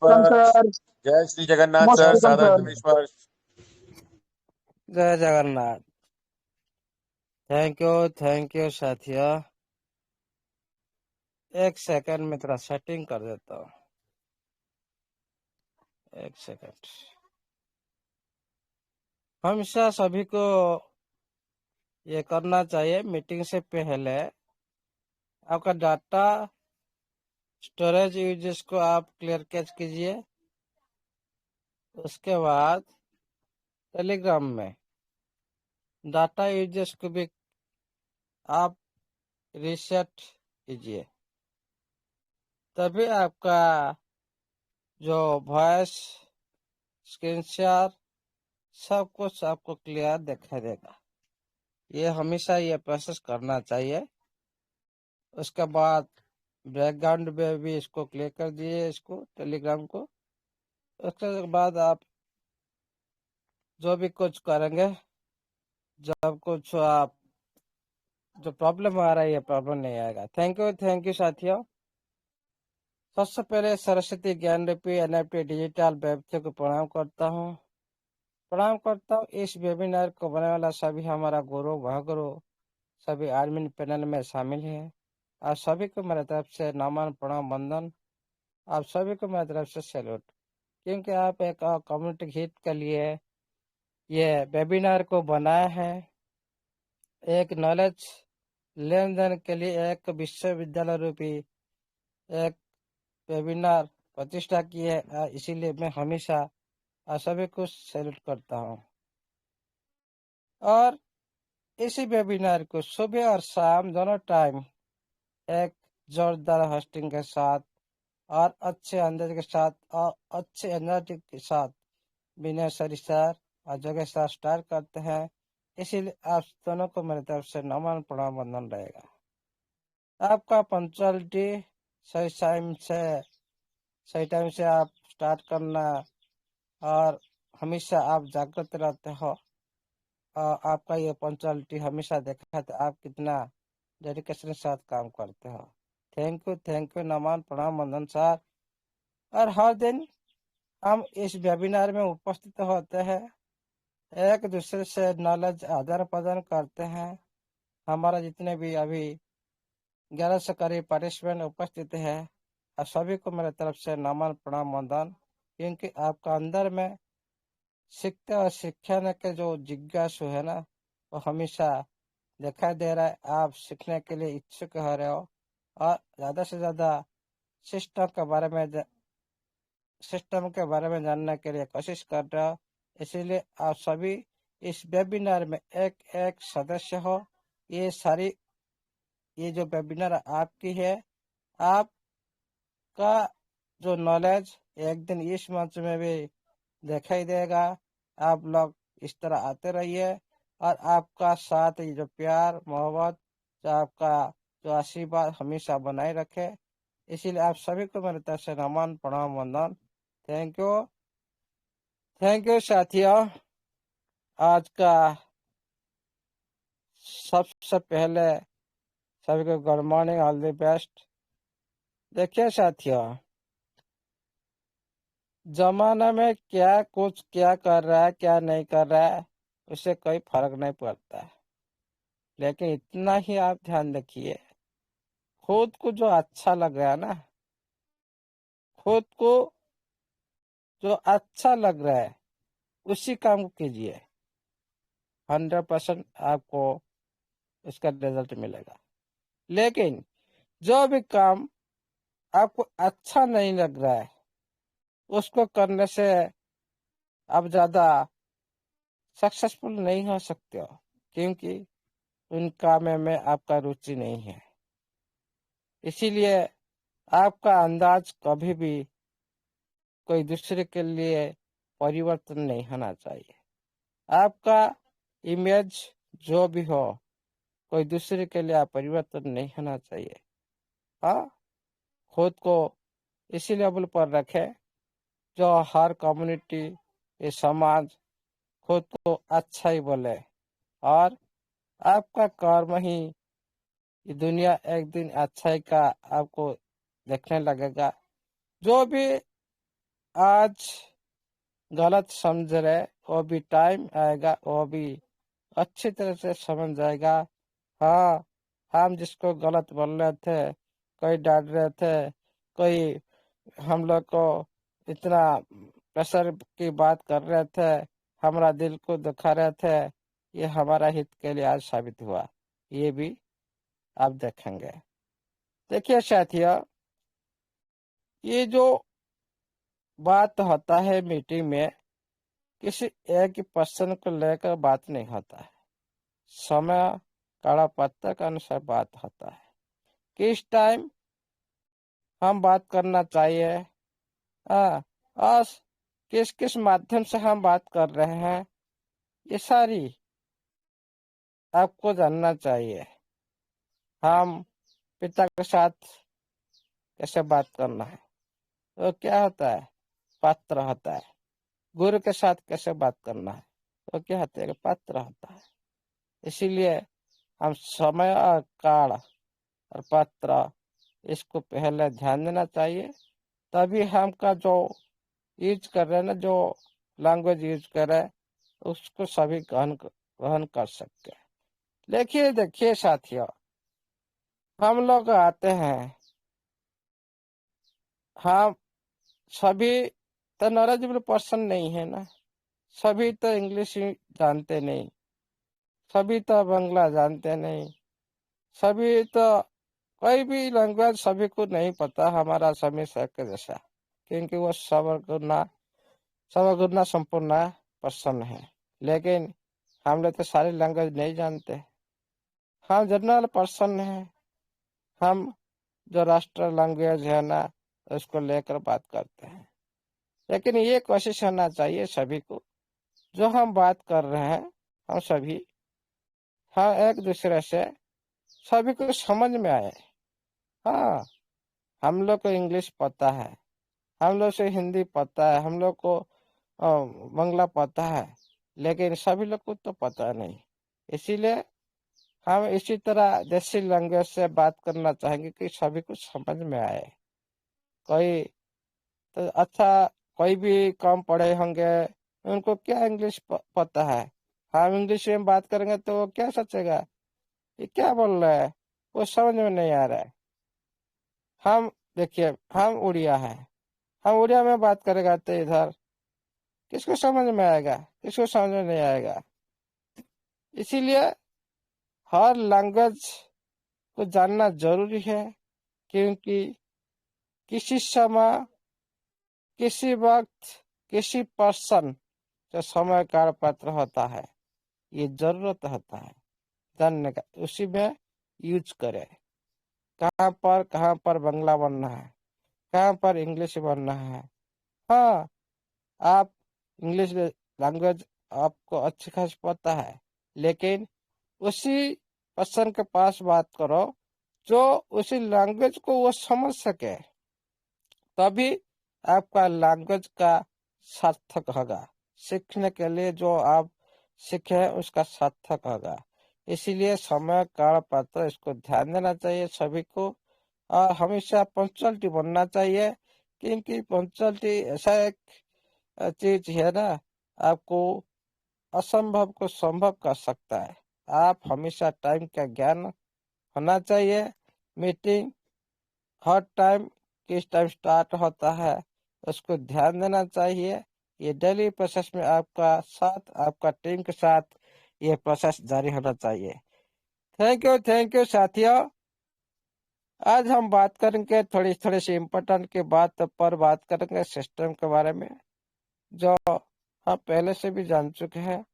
Sir जय Shri Jagannath most sir, welcome सादर sir. नमस्कार। जय जगन्नाथ। थैंक यू साथियों। एक सेकंड में थोड़ा सेटिंग कर देता हूँ। एक सेकंड। हमेशा सभी को ये करना चाहिए, मीटिंग से पहले आपका डाटा स्टोरेज यूजेस को आप क्लियर कैच कीजिए। उसके बाद टेलीग्राम में डाटा यूजेस को भी आप रीसेट कीजिए, तभी आपका जो वॉइस स्क्रीन शेयर सब कुछ आपको क्लियर दिखाई देगा। ये हमेशा ये प्रोसेस करना चाहिए। उसके बाद बैकग्राउंड में भी इसको क्लियर कर दिए, इसको टेलीग्राम को। उसके बाद आप जो भी कुछ करेंगे, जब कुछ आप जो प्रॉब्लम आ रहा है, ये प्रॉब्लम नहीं आएगा। थैंक यू साथियों। सबसे पहले सरस्वती ज्ञान रूपी एनएफटी डिजिटल व्यक्ति को प्रणाम करता हूँ। इस वेबिनार को बनाने वाला सभी हमारा गुरु महागुरु सभी एडमिन पैनल में शामिल हैं। आप सभी को मेरी तरफ से नमन प्रणाम वंदन। आप सभी को मेरी तरफ से सैल्यूट, क्योंकि आप एक कम्युनिटी हित के लिए ये वेबिनार को बनाया है। एक नॉलेज लेन देन के लिए एक विश्वविद्यालय रूपी एक वेबिनार प्रतिष्ठा की है। इसीलिए मैं हमेशा आप सभी को सैल्यूट करता हूँ। और इसी वेबिनार को सुबह और शाम दोनों टाइम एक जोरदार होस्टिंग के साथ और अच्छे अंदाज के साथ और अच्छे एनर्जी के साथ विनय सर और जगह साथ स्टार्ट करते हैं। इसीलिए आप दोनों को मेरी तरफ से नमन प्रणाम वंदन रहेगा। आपका पंक्चुअलिटी सही टाइम से आप स्टार्ट करना और हमेशा आप जागृत रहते हो। और आपका ये पंक्चुअलिटी हमेशा देखा है आप कितना डेडिकेशन के साथ काम करते हो। थैंक यू नमन प्रणाम वंदन सर। और हर दिन हम इस वेबिनार में उपस्थित होते हैं, एक दूसरे से नॉलेज आदान प्रदान करते हैं। हमारा जितने भी अभी 11 से करीब पार्टिसिपेंट उपस्थित है, आप सभी को मेरे तरफ से नमन प्रणाम वंदन, क्योंकि आपका अंदर में सीखते और सीखने के जो जिज्ञासु है ना, वो हमेशा दिखाई दे रहा है। आप सीखने के लिए इच्छुक हो रहे हो और ज़्यादा से ज़्यादा सिस्टम के बारे में जानने के लिए कोशिश कर रहे हो। इसीलिए आप सभी इस वेबिनार में एक एक सदस्य हो। ये जो वेबिनार आपकी है, आपका जो नॉलेज एक दिन इस मंच में भी दिखाई देगा। आप लोग इस तरह आते रहिए और आपका साथ ये जो प्यार मोहब्बत, जो आपका जो आशीर्वाद हमेशा बनाए रखे। इसीलिए आप सभी को मेरे तरफ से नमन प्रणाम वंदन। थैंक यू साथियों। आज का सबसे पहले सभी को good morning, all the best. देखिए साथियों, जमाना में क्या कर रहा है क्या नहीं कर रहा है, उससे कोई फर्क नहीं पड़ता है। लेकिन इतना ही आप ध्यान रखिए, खुद को जो अच्छा लग रहा है ना, खुद को जो अच्छा लग रहा है उसी काम को कीजिए। 100% आपको उसका रिजल्ट मिलेगा। लेकिन जो भी काम आपको अच्छा नहीं लग रहा है, उसको करने से आप ज़्यादा सक्सेसफुल नहीं हो सकते हो, क्योंकि उन कामों में आपका रुचि नहीं है। इसीलिए आपका अंदाज कभी भी कोई दूसरे के लिए परिवर्तन नहीं होना चाहिए। आपका इमेज जो भी हो, कोई दूसरे के लिए परिवर्तन नहीं होना चाहिए। हाँ, खुद को इसी लेवल पर रखें जो हर कम्युनिटी, ये समाज खुद को अच्छा ही बोले, और आपका कर्म ही ये दुनिया एक दिन अच्छाई का आपको देखने लगेगा। जो भी आज गलत समझ रहे, वो भी टाइम आएगा, वो भी अच्छी तरह से समझ जाएगा। हाँ, हम जिसको गलत बोल रहे थे, कोई डांट रहे थे, कोई हम लोग को इतना प्रेशर की बात कर रहे थे, हमारा दिल को दुखा रहे थे, ये हमारा हित के लिए आज साबित हुआ। ये भी आप देखेंगे। देखिए साथियों, ये जो बात होता है मीटिंग में, किसी एक पर्सन को लेकर बात नहीं होता है। समय काला पत्थर के अनुसार बात होता है। किस टाइम हम बात करना चाहिए, हाँ, और किस किस माध्यम से हम बात कर रहे हैं, ये सारी आपको जानना चाहिए। हम पिता के साथ कैसे बात करना है, तो क्या होता है, पात्र होता है। गुरु के साथ कैसे बात करना है, तो क्या होता है, पात्र होता है। इसीलिए हम समय और काल और पात्र, इसको पहले ध्यान देना चाहिए। तभी हम का जो यूज कर रहे हैं ना, जो लैंग्वेज यूज कर रहे हैं, उसको सभी ग्रहण कर सकते हैं। देखिए देखिए साथियों, हम लोग आते हैं, हम सभी तो नॉलेजेबल पर्सन नहीं है ना, सभी तो इंग्लिश ही जानते नहीं, सभी तो बांग्ला जानते नहीं, सभी तो कोई भी लैंग्वेज सभी को नहीं पता हमारा सभी सर के जैसा, क्योंकि वो सर्वगुणा संपूर्ण पर्सन है। लेकिन हम लोग तो सारी लैंग्वेज नहीं जानते, हम जनरल पर्सन है। हम जो राष्ट्र लैंग्वेज है ना, उसको लेकर बात करते हैं। लेकिन ये कोशिश करना चाहिए सभी को, जो हम बात कर रहे हैं, हम सभी, हाँ, एक दूसरे से सभी को समझ में आए। हाँ, हम लोग को इंग्लिश पता है, हम लोग से हिंदी पता है, हम लोग को बांग्ला पता है, लेकिन सभी लोग को तो पता नहीं। इसीलिए हम इसी तरह देसी लैंग्वेज से बात करना चाहेंगे कि सभी को समझ में आए। कोई तो अच्छा, कोई भी कम पढ़े होंगे, उनको क्या इंग्लिश पता है, हम इंग्लिश में बात करेंगे तो वो क्या सोचेगा, ये क्या बोल रहा है, वो समझ में नहीं आ रहा है। हम देखिए, हम उड़िया है, हम उड़िया में बात करेगा तो इधर किसको समझ में आएगा, किसको समझ में नहीं आएगा। इसीलिए हर लैंग्वेज को जानना जरूरी है, क्योंकि किसी समय, किसी वक्त, किसी पर्सन जो समय का पात्र होता है, ये जरूरत होता है जानने का, उसी में यूज करे। कहाँ पर बांग्ला बनना है, कहाँ पर इंग्लिश बनना है। हाँ, आप इंग्लिश लैंग्वेज आपको अच्छी खास पता है, लेकिन उसी पर्सन के पास बात करो जो उसी लैंग्वेज को वो समझ सके, तभी आपका लैंग्वेज का सार्थक होगा। सीखने के लिए जो आप सीखे उसका सार्थक होगा। इसीलिए समय काल पात्र, इसको ध्यान देना चाहिए सभी को, और हमेशा पंक्चुअलिटी बनना चाहिए, क्योंकि पंक्चुअलिटी ऐसा एक चीज है ना, आपको असंभव को संभव कर सकता है। आप हमेशा टाइम का ज्ञान होना चाहिए। मीटिंग हर टाइम, किस टाइम स्टार्ट होता है, उसको ध्यान देना चाहिए। ये डेली प्रोसेस में आपका साथ, आपका टीम के साथ ये प्रोसेस जारी होना चाहिए। थैंक यू साथियों। आज हम बात करेंगे थोड़ी थोड़ी सी इम्पोर्टेंट की बात पर बात करेंगे, सिस्टम के बारे में, जो हम पहले से भी जान चुके हैं,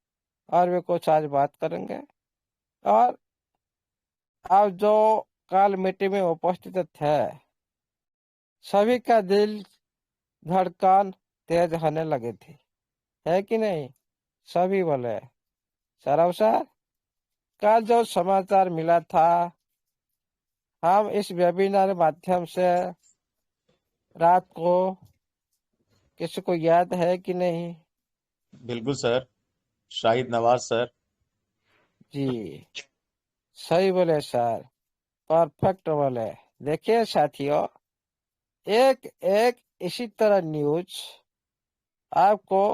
और भी कुछ आज बात करेंगे। और आप जो कल मीटिंग में उपस्थित थे, सभी का दिल धड़कन तेज होने लगी थी, है कि नहीं? सभी बोले, सर सर, कल जो समाचार मिला था, हम इस वेबिनार माध्यम से रात को, किसी को याद है कि नहीं? बिल्कुल सर। शाहिद नवाज सर। जी, सही बोले सर, परफेक्ट बोले। देखिए साथियों, एक एक इसी तरह न्यूज आपको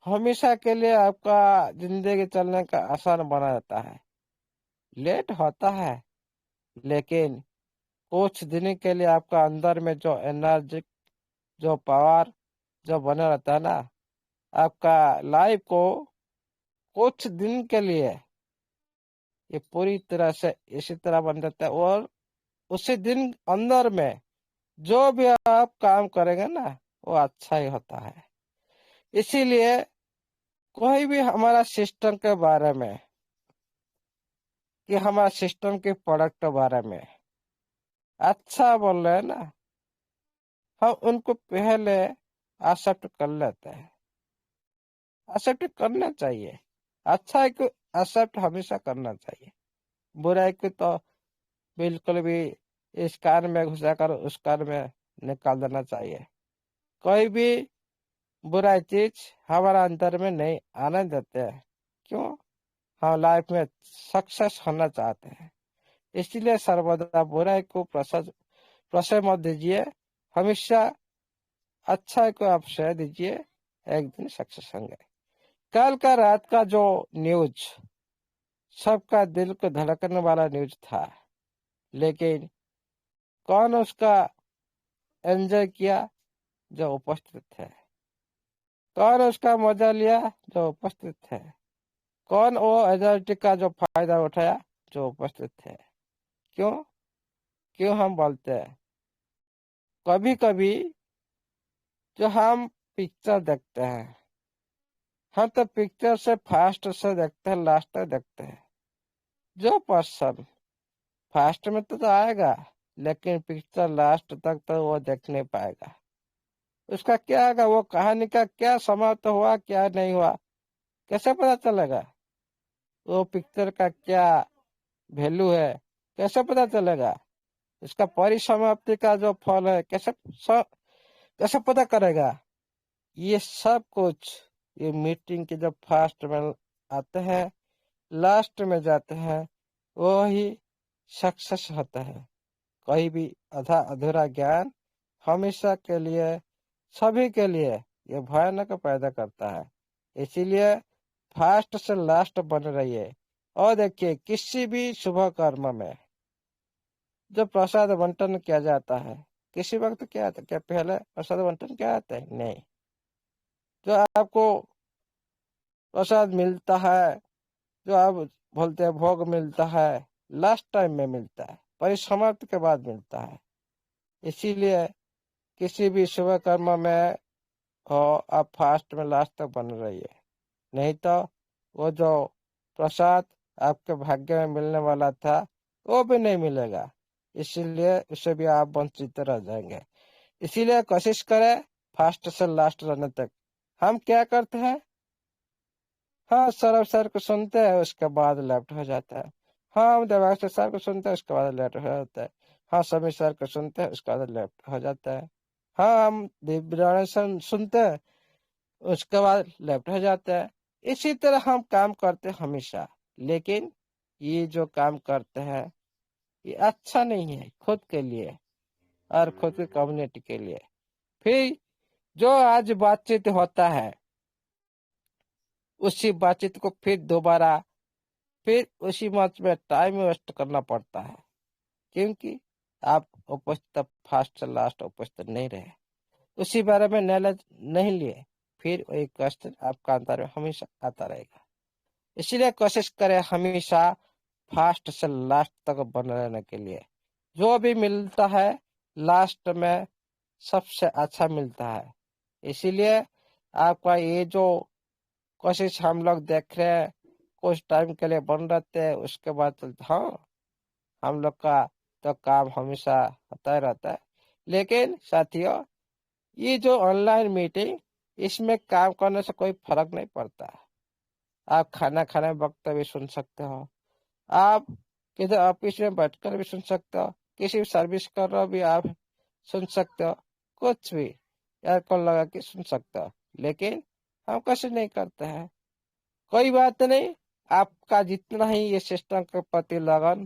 हमेशा के लिए आपका जिंदगी चलने का आसान बना देता है। लेट होता है, लेकिन कुछ दिन के लिए आपका अंदर में जो एनर्जी, जो पावर जो बना रहता है ना, आपका लाइफ को कुछ दिन के लिए ये पूरी तरह से इसी तरह बन जाता है। और उसी दिन अंदर में जो भी आप काम करेंगे ना, वो अच्छा ही होता है। इसीलिए कोई भी हमारा सिस्टम के बारे में, कि हमारा सिस्टम के प्रोडक्ट के बारे में अच्छा बोल रहे हैं ना, हम उनको पहले एक्सेप्ट कर लेते हैं। एक्सेप्ट करना चाहिए। अच्छा को एक्सेप्ट हमेशा करना चाहिए। बुराई को तो बिल्कुल भी इस कान में घुसा कर उस कान में निकाल देना चाहिए। कोई भी बुरा चीज हमारा अंदर में नहीं आने देते हैं। क्यों? हम लाइफ में सक्सेस होना चाहते हैं। इसलिए सर्वदा बुराई को प्रश्रय मत दीजिए। हमेशा अच्छा को आप श्रेय दीजिए। एक दिन सक्सेस होंगे। कल का रात का जो न्यूज सबका दिल को धड़कने वाला न्यूज था, लेकिन कौन उसका एंजॉय किया? जो उपस्थित थे। कौन उसका मजा लिया? जो उपस्थित थे। कौन वो एनर्जी का जो फायदा उठाया? जो उपस्थित थे। क्यों? क्यों हम बोलते हैं कभी कभी जो हम पिक्चर देखते हैं, हम तो पिक्चर से फास्ट से देखते हैं, लास्ट तक देखते हैं। जो पर्सन फास्ट में तो आएगा, लेकिन पिक्चर लास्ट तक तो वो देख नहीं पाएगा। उसका क्या होगा? वो कहानी का क्या समाप्त हुआ, क्या नहीं हुआ, कैसे पता चलेगा? वो पिक्चर का क्या वैल्यू है, कैसे पता चलेगा? इसका परिसमाप्ति का जो फल है, कैसे पता करेगा? ये सब कुछ ये मीटिंग के जब फास्ट में आते हैं, लास्ट में जाते हैं, वो ही सक्सेस होता है। कोई भी आधा अधूरा ज्ञान हमेशा के लिए, सभी के लिए ये भयानक पैदा करता है। इसीलिए फास्ट से लास्ट बन रहिए। और देखिए, किसी भी शुभ कर्म में जब प्रसाद बंटन किया जाता है, किसी वक्त क्या आता है? क्या पहले प्रसाद बंटन क्या आता है? नहीं। जो आपको प्रसाद मिलता है, जो आप बोलते हैं भोग मिलता है, लास्ट टाइम में मिलता है, परिसमाप्ति के बाद मिलता है। इसीलिए किसी भी शुभ कर्म में हो, आप फास्ट में लास्ट तक बन रहिए। नहीं तो वो जो प्रसाद आपके भाग्य में मिलने वाला था, वो भी नहीं मिलेगा। इसीलिए उससे भी आप वंचित रह जाएंगे। इसीलिए कोशिश करें फास्ट से लास्ट रहने तक। हम क्या करते हैं? हाँ, सौरभ सर को सुनते हैं, उसके बाद लेफ्ट हो जाता है। हाँ, हम देवांश सर को सुनते हैं, उसके बाद लेफ्ट हो जाता है। हाँ, समीर सर को सुनते हैं, उसके बाद लेफ्ट हो जाता है। हाँ, हम दिव्य सुनते हैं, उसके बाद लेफ्ट हो जाता है। इसी तरह हम काम करते हैं हमेशा। लेकिन ये जो काम करते हैं, ये अच्छा नहीं है खुद के लिए और खुद की कम्युनिटी के लिए। फिर जो आज बातचीत होता है, उसी बातचीत को फिर दोबारा फिर उसी मंच में टाइम वेस्ट करना पड़ता है। क्योंकि आप उपस्थित फर्स्ट से लास्ट उपस्थित नहीं रहे, उसी बारे में नॉलेज नहीं लिए, फिर वही क्वेश्चन आपका अंदर में हमेशा आता रहेगा। इसलिए कोशिश करें हमेशा फास्ट से लास्ट तक बने रहने के लिए। जो भी मिलता है लास्ट में सबसे अच्छा मिलता है। इसीलिए आपका ये जो कोशिश हम लोग देख रहे हैं, कुछ टाइम के लिए बन रहते हैं, उसके बाद चलते। हाँ, हम लोग का तो काम हमेशा होता ही रहता है। लेकिन साथियों, ये जो ऑनलाइन मीटिंग, इसमें काम करने से कोई फर्क नहीं पड़ता। आप खाना खाने वक्त भी सुन सकते हो, आप किधर ऑफिस में बैठकर भी सुन सकते हो, किसी भी सर्विस कर रहे हो भी आप सुन सकते हो, कुछ भी एयरकॉन लगा के सुन सकते हो। लेकिन हम कैसे नहीं करते हैं? कोई बात नहीं, आपका जितना ही ये सिस्टम के प्रति लगन,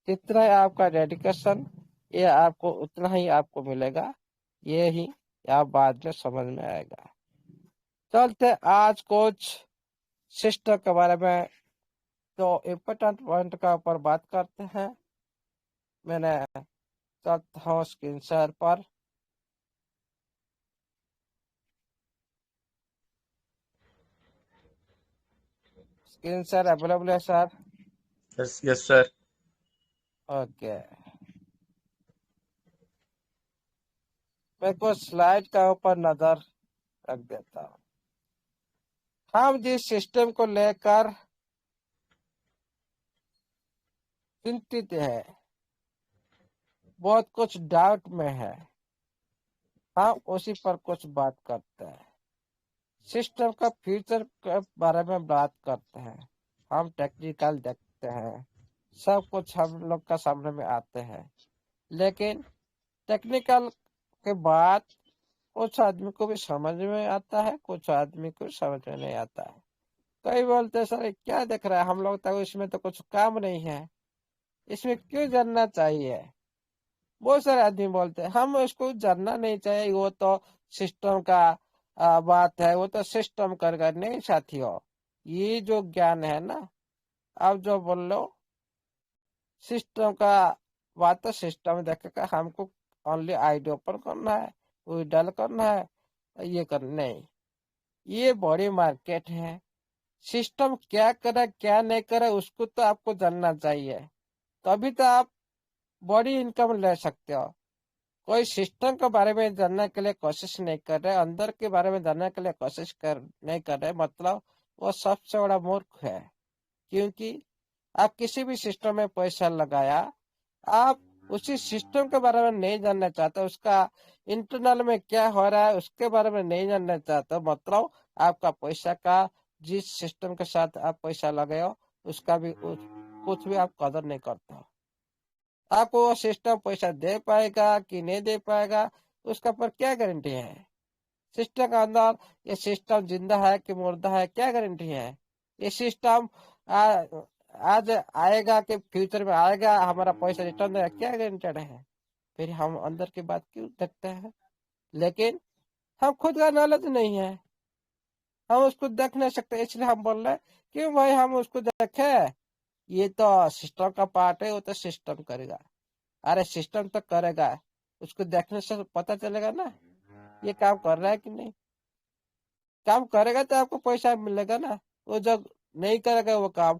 जितना ही आपका डेडिकेशन, ये आपको उतना ही आपको मिलेगा। ये ही या बाद में समझ में आएगा। चलते आज कुछ सिस्टम के बारे में तो इम्पोर्टेंट पॉइंट का ऊपर बात करते हैं। मैंने चलता हूँ स्क्रीन शेयर पर। स्क्रीन शेयर अवेलेबल है sir? Yes yes sir. Okay, मैं कुछ स्लाइड का ऊपर नजर रख देता हूँ। हम जिस सिस्टम को लेकर चिंतित है, बहुत कुछ डाउट में है, हम उसी पर कुछ बात करते हैं। सिस्टम का फ्यूचर के बारे में बात करते हैं। हम टेक्निकल देखते हैं, सब कुछ हम लोग का सामने में आते हैं, लेकिन टेक्निकल के बाद कुछ आदमी को भी समझ में आता है, कुछ आदमी को समझ में नहीं आता है। कई बोलते हैं सर क्या देख रहा है, हम लोग तो इसमें तो कुछ काम नहीं है, इसमें क्यों जानना चाहिए। बहुत सारे आदमी बोलते हैं हम इसको जानना नहीं चाहिए, वो तो सिस्टम का बात है, वो तो सिस्टम करेगा। नहीं साथियों, ये जो ज्ञान है ना, आप जो बोल लो सिस्टम का बात, तो सिस्टम देखेगा, हमको ओनली आईडी ओपन करना है, विड्रॉल करना है, ये करना नहीं। ये बड़ी मार्केट है, सिस्टम क्या करे क्या नहीं करे उसको तो आपको जानना चाहिए, तभी तो आप बड़ी इनकम ले सकते हो। कोई सिस्टम के बारे में जानने के लिए कोशिश नहीं कर रहे, अंदर के बारे में जानने के लिए कोशिश कर नहीं कर रहे, मतलब वो सबसे बड़ा मूर्ख है। क्योंकि आप किसी भी सिस्टम में पैसा लगाया, आप उसी सिस्टम के बारे में नहीं जानना चाहते, उसका इंटरनल में क्या हो रहा है उसके बारे में नहीं जानना चाहते, मतलब आपका पैसा का जिस सिस्टम के साथ आप पैसा लगाए हो उसका भी कुछ भी आप कदर नहीं करते हो। आपको वो सिस्टम पैसा दे पाएगा कि नहीं दे पाएगा उसका पर क्या गारंटी है। सिस्टम के अंदर ये सिस्टम जिंदा है कि मुर्दा है, क्या गारंटी है। ये सिस्टम आज आएगा कि फ्यूचर में आएगा, हमारा पैसा रिटर्न देगा, क्या गारंटेड है। फिर हम अंदर की बात क्यों देखते हैं। लेकिन हम खुद का नॉलेज नहीं है, हम उसको देख नहीं सकते, इसलिए हम बोल रहे हैं क्यों भाई हम उसको देखे, ये तो सिस्टम का पार्ट है, वो तो सिस्टम करेगा। अरे सिस्टम तो करेगा, उसको देखने से पता चलेगा ना ये काम कर रहा है कि नहीं। काम करेगा तो आपको पैसा मिलेगा ना, वो जब नहीं करेगा वो काम,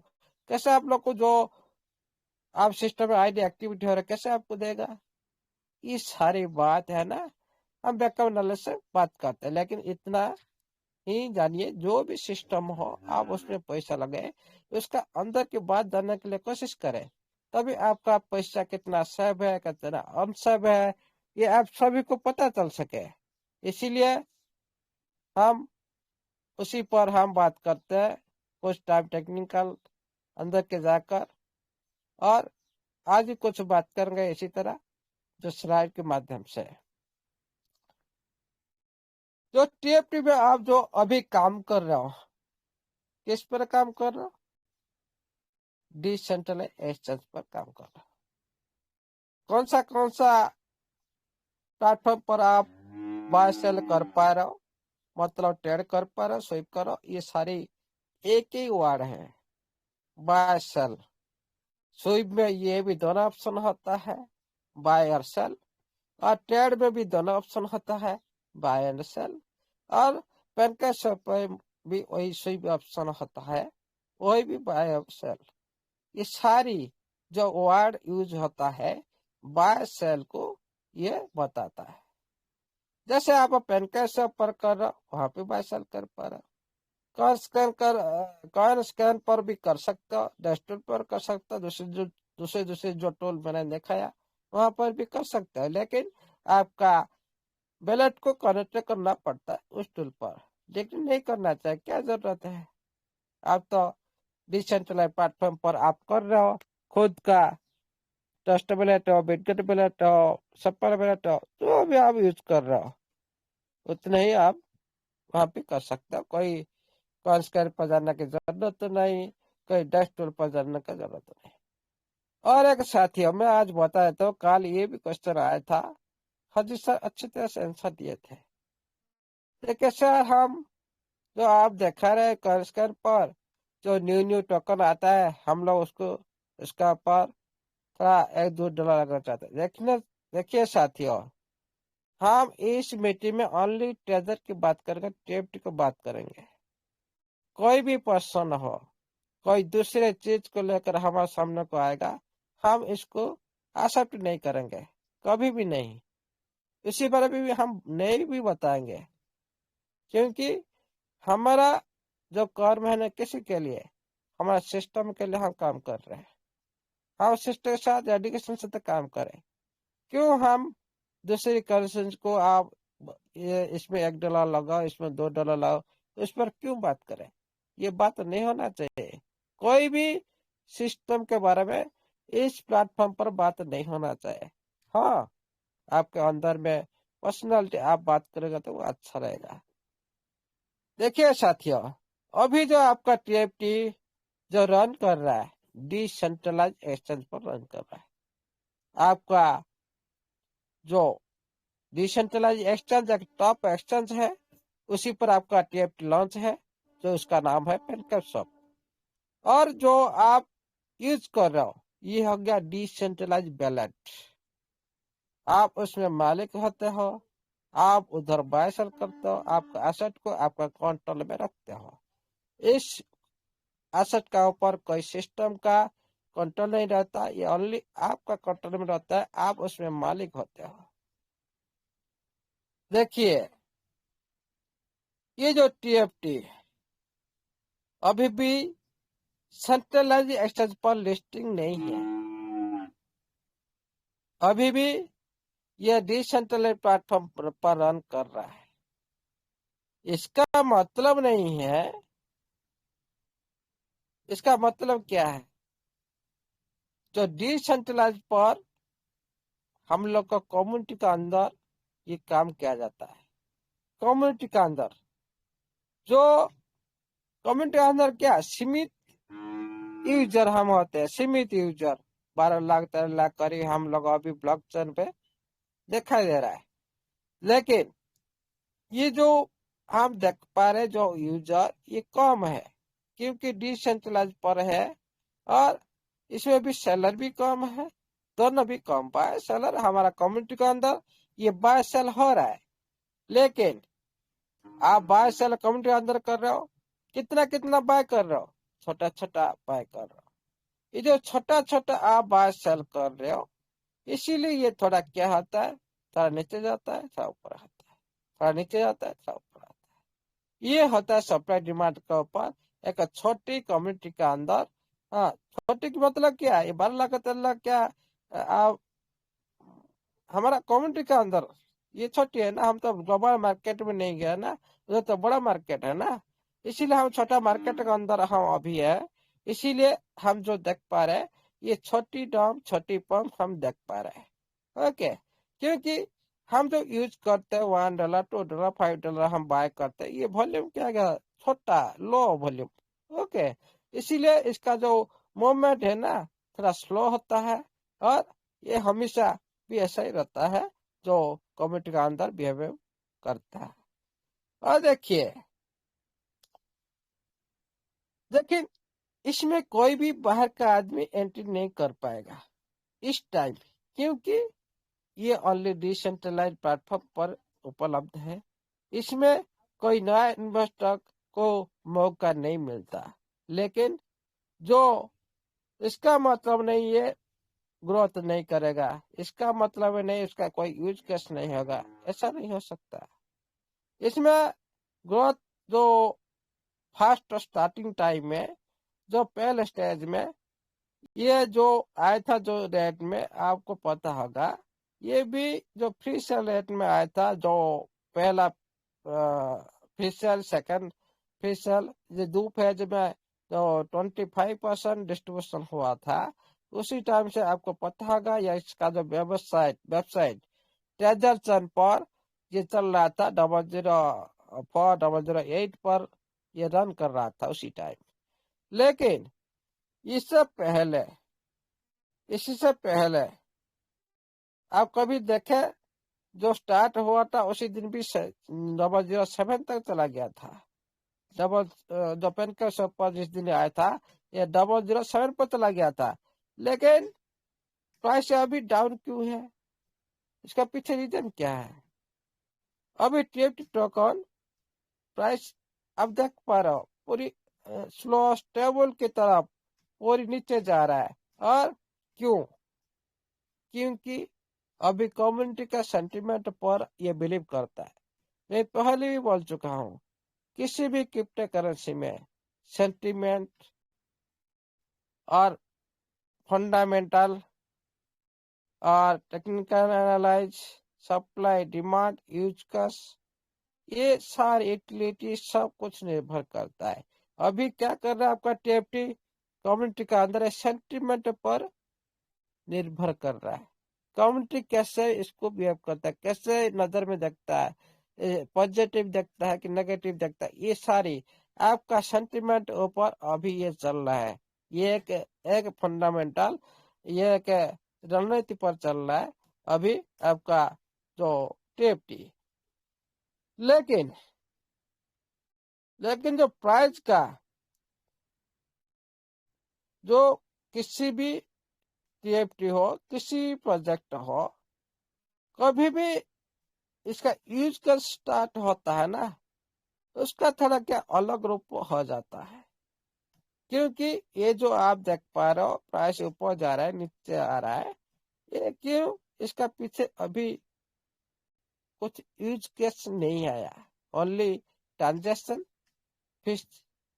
कैसे आप लोग को जो आप सिस्टम में आईडी एक्टिविटी हो रहा है कैसे आपको देगा। ये सारी बात है ना, हम बैकअप नॉलेज से बात करते हैं, लेकिन इतना ही जानिए जो भी सिस्टम हो आप उसमें पैसा लगाए, उसका अंदर की बात जानने के लिए कोशिश करें, तभी आपका पैसा कितना सेव है कितना अनसेव है ये आप सभी को पता चल सके। इसीलिए हम उसी पर हम बात करते हैं कुछ टाइम टेक्निकल अंदर के जाकर, और आज भी कुछ बात करेंगे इसी तरह जो स्लाइड के माध्यम से। जो टीएफटी में आप जो अभी काम कर रहे हो, किस पर काम कर रहे हो, डिसेंट्रलाइज एक्सचेंज पर काम कर रहे हो। कौन सा प्लेटफॉर्म पर आप बाय सेल कर पा रहे हो, मतलब ट्रेड कर पा रहे हो, स्विप करो, ये सारी एक ही वर्ड है, बाय सेल। स्विप में ये भी दोनों ऑप्शन होता है, बाय और सेल, और ट्रेड में भी दोनों ऑप्शन होता है, बाय एंड सेल, और पेनकेशप में भी वही स्विप ऑप्शन होता है, वही भी बाय और सेल। ये सारी जो वर्ड यूज होता है बाय सेल को ये बताता है। जैसे आप पेनकेशप पर कर रहे हो वहां पे बाय सेल कर पा रहे हो, कॉइन स्कैन पर भी कर सकते हो, डेस्कटॉप पर कर सकते हो, दूसरे जो टूल मैंने दिखाया वहां पर भी कर सकते हो, लेकिन आपका वैलेट को कनेक्ट करना पड़ता है उस टूल पर, लेकिन नहीं करना चाहिए, क्या जरूरत है। आप तो डिसेंट्रलाइज प्लेटफॉर्म पर आप कर रहे हो, खुद का ट्रस्ट वैलेट हो, बिटगेट वैलेट हो, सप्पर वैलेट हो, जो भी आप यूज कर रहे हो उतने ही आप वहां पे कर सकते हो। कोई कॉन्स्केल पर जाने की जरूरत तो नहीं, कोई डेस्कटॉप पर जाने की जरूरत नहीं। और एक साथी मैं आज बताया तो कल ये भी क्वेश्चन आया था, हाजी सर अच्छी तरह से आंसर दिए थे। देखिए सर, हम जो आप देखा रहे कर्सर पर जो न्यू टोकन आता है, हम लोग उसको उसका पर थोड़ा $1-2 लगना चाहते हैं। देखिए साथियों, हम इस मीटिंग में ओनली ट्रेजर की बात करेंगे, टीएफटी की बात करेंगे। कोई भी पर्सन हो, कोई दूसरे चीज को लेकर हमारे सामने को आएगा, हम इसको एक्सेप्ट नहीं करेंगे, कभी भी नहीं। इसी बारे में भी हम नहीं भी बताएंगे, क्योंकि हमारा जो कर्म है ना, किसी के लिए, हमारा सिस्टम के लिए हम काम कर रहे हैं। हम सिस्टम के साथ डेडिकेशन से तो काम करें। क्यों हम दूसरी करेंसी को आप ये इसमें $1 लगाओ, इसमें $2 लगाओ, इस पर क्यों बात करें? ये बात नहीं होना चाहिए। कोई भी सिस्टम के बारे में इस प्लेटफॉर्म पर बात नहीं होना चाहिए। हाँ, आपके अंदर में पर्सनालिटी आप बात करेगा तो वो अच्छा रहेगा। देखिए साथियों, अभी जो आपका टीएफटी जो रन कर रहा है, डिसेंट्रलाइज एक्सचेंज पर रन कर रहा है। आपका जो डिसेंट्रलाइज एक्सचेंज एक टॉप एक्सचेंज है, उसी पर आपका टीएफटी लॉन्च है, जो उसका नाम है पेनकैपस्वैप। और जो आप यूज कर रहे हो, ये हो गया डिसेंट्रलाइज वैलेट। आप उसमें मालिक होते हो, आप उधर बाय सेल करते हो, आपका एसेट को आपका कंट्रोल में रखते हो। इस एसेट का ऊपर कोई सिस्टम का कंट्रोल नहीं रहता, ये ओनली आपका कंट्रोल में रहता है, आप उसमें मालिक होते हो। देखिए, ये जो टीएफटी अभी भी सेंट्रलाइज एक्सचेंज पर लिस्टिंग नहीं है, अभी भी ये डिसेंट्रलाइज प्लेटफॉर्म पर रन कर रहा है। इसका मतलब नहीं है, इसका मतलब क्या है? जो डिसेंट्रलाइज पर हम लोग का कम्युनिटी का अंदर ये काम किया जाता है। कम्युनिटी का अंदर जो कम्युनिटी के अंदर क्या सीमित यूजर हम होते हैं, सीमित यूजर 12 लाख 13 लाख करीब हम लोग अभी ब्लॉकचेन पे दिखाई दे रहा है। लेकिन ये जो हम देख पा रहे जो यूजर, ये कम है, क्योंकि डिसेंट्रलाइज पर है, और इसमें भी सेलर भी कम है, दोनों भी कम। बाय सेलर हमारा कम्युनिटी के अंदर ये बाय सेल हो रहा है, लेकिन आप बाय सेल कम्युनिटी के अंदर कर रहे हो, कितना कितना बाय कर रहे हो? छोटा छोटा बाय कर रहे हो। ये जो छोटा छोटा आप बाय सेल कर रहे हो, इसीलिए ये थोड़ा क्या होता है, थोड़ा नीचे जाता है, थोड़ा ऊपर आता है, थोड़ा नीचे जाता है, थोड़ा ऊपर आता है। ये होता है सप्लाई डिमांड के ऊपर एक छोटी कम्युनिटी के अंदर। हाँ, छोटी की मतलब क्या है? ये 12 लाख 13 लाख क्या आप हमारा कम्युनिटी के अंदर ये छोटी है ना, हम तो ग्लोबल मार्केट में नहीं गए ना, उधर तो बड़ा मार्केट है ना, इसीलिए हम छोटा मार्केट के अंदर हम अभी है। इसीलिए हम जो देख पा रहे हैं, ये छोटी डम छोटी पंप हम देख पा रहे हैं। ओके, क्योंकि हम जो यूज करते हैं $1 $2 $5 हम बाय करते हैं, ये वॉल्यूम क्या गया, छोटा लो वॉल्यूम। ओके, इसीलिए इसका जो मूवमेंट है ना, थोड़ा स्लो होता है, और ये हमेशा भी ऐसा ही रहता है जो कम्युनिटी का अंदर बिहेव करता है। और देखिए, लेकिन इसमें कोई भी बाहर का आदमी एंट्री नहीं कर पाएगा इस टाइम, क्योंकि ये ओनली डिसेंट्रलाइज प्लेटफॉर्म पर उपलब्ध है। इसमें कोई नया इन्वेस्टर को मौका नहीं मिलता। लेकिन जो इसका मतलब नहीं है ग्रोथ नहीं करेगा, इसका मतलब नहीं उसका कोई यूज केस नहीं होगा, ऐसा नहीं हो सकता। इसमें ग्रोथ जो फर्स्ट स्टार्टिंग टाइम में, जो पहले स्टेज में ये जो आया था, जो रेट में आपको पता होगा, ये भी जो फ्री सेल रेट में आया था, जो पहला free sale, second free sale, ये दो फेज में जो 25% डिस्ट्रीब्यूशन हुआ था, उसी टाइम से आपको पता होगा, या इसका जो वेबसाइट ट्रेजर पर ये चल रहा था 004 008 पर ये रन कर रहा था उसी टाइम। लेकिन इससे पहले आप कभी देखे जो स्टार्ट हुआ था उसी दिन भी 007 तक चला गया था। डबल जो पेनकर सुपर जिस दिन आया था ये 007 पर चला गया था, लेकिन प्राइस अभी डाउन क्यों है? इसका पीछे रीजन क्या है? अभी टीएफटी टोकन प्राइस अब देख पा रहा हो पूरी स्लो स्टेबल की तरफ पूरी नीचे जा रहा है। और क्यों? क्योंकि अभी कम्युनिटी का सेंटिमेंट पर ये बिलीव करता है। मैं पहले भी बोल चुका हूँ, किसी भी क्रिप्टो करेंसी में सेंटिमेंट और फंडामेंटल और technical analyse, supply, demand, use cases, ये सारी यूटिलिटी सब कुछ निर्भर करता है। अभी क्या कर रहा है आपका टीएफटी कम्युनिटी का अंदर सेंटिमेंट पर निर्भर कर रहा है। कम्युनिटी कैसे इसको बिहेव करता है, कैसे नजर में देखता है, पॉजिटिव देखता है कि नेगेटिव देखता है, ये सारी आपका सेंटिमेंट ऊपर अभी ये चल रहा है। ये एक फंडामेंटल, ये एक रणनीति पर चल रहा है अभी आपका जो टीएफटी। लेकिन लेकिन जो प्राइस का जो किसी भी टीएफटी हो, किसी प्रोजेक्ट हो, कभी भी इसका यूज कर स्टार्ट होता है ना, उसका थोड़ा क्या अलग रूप हो जाता है। क्योंकि ये जो आप देख पा रहे हो प्राइस ऊपर जा रहा है नीचे आ रहा है, ये क्यों? इसका पीछे अभी कुछ यूज केस नहीं आया, ओनली ट्रांजेक्शन फीस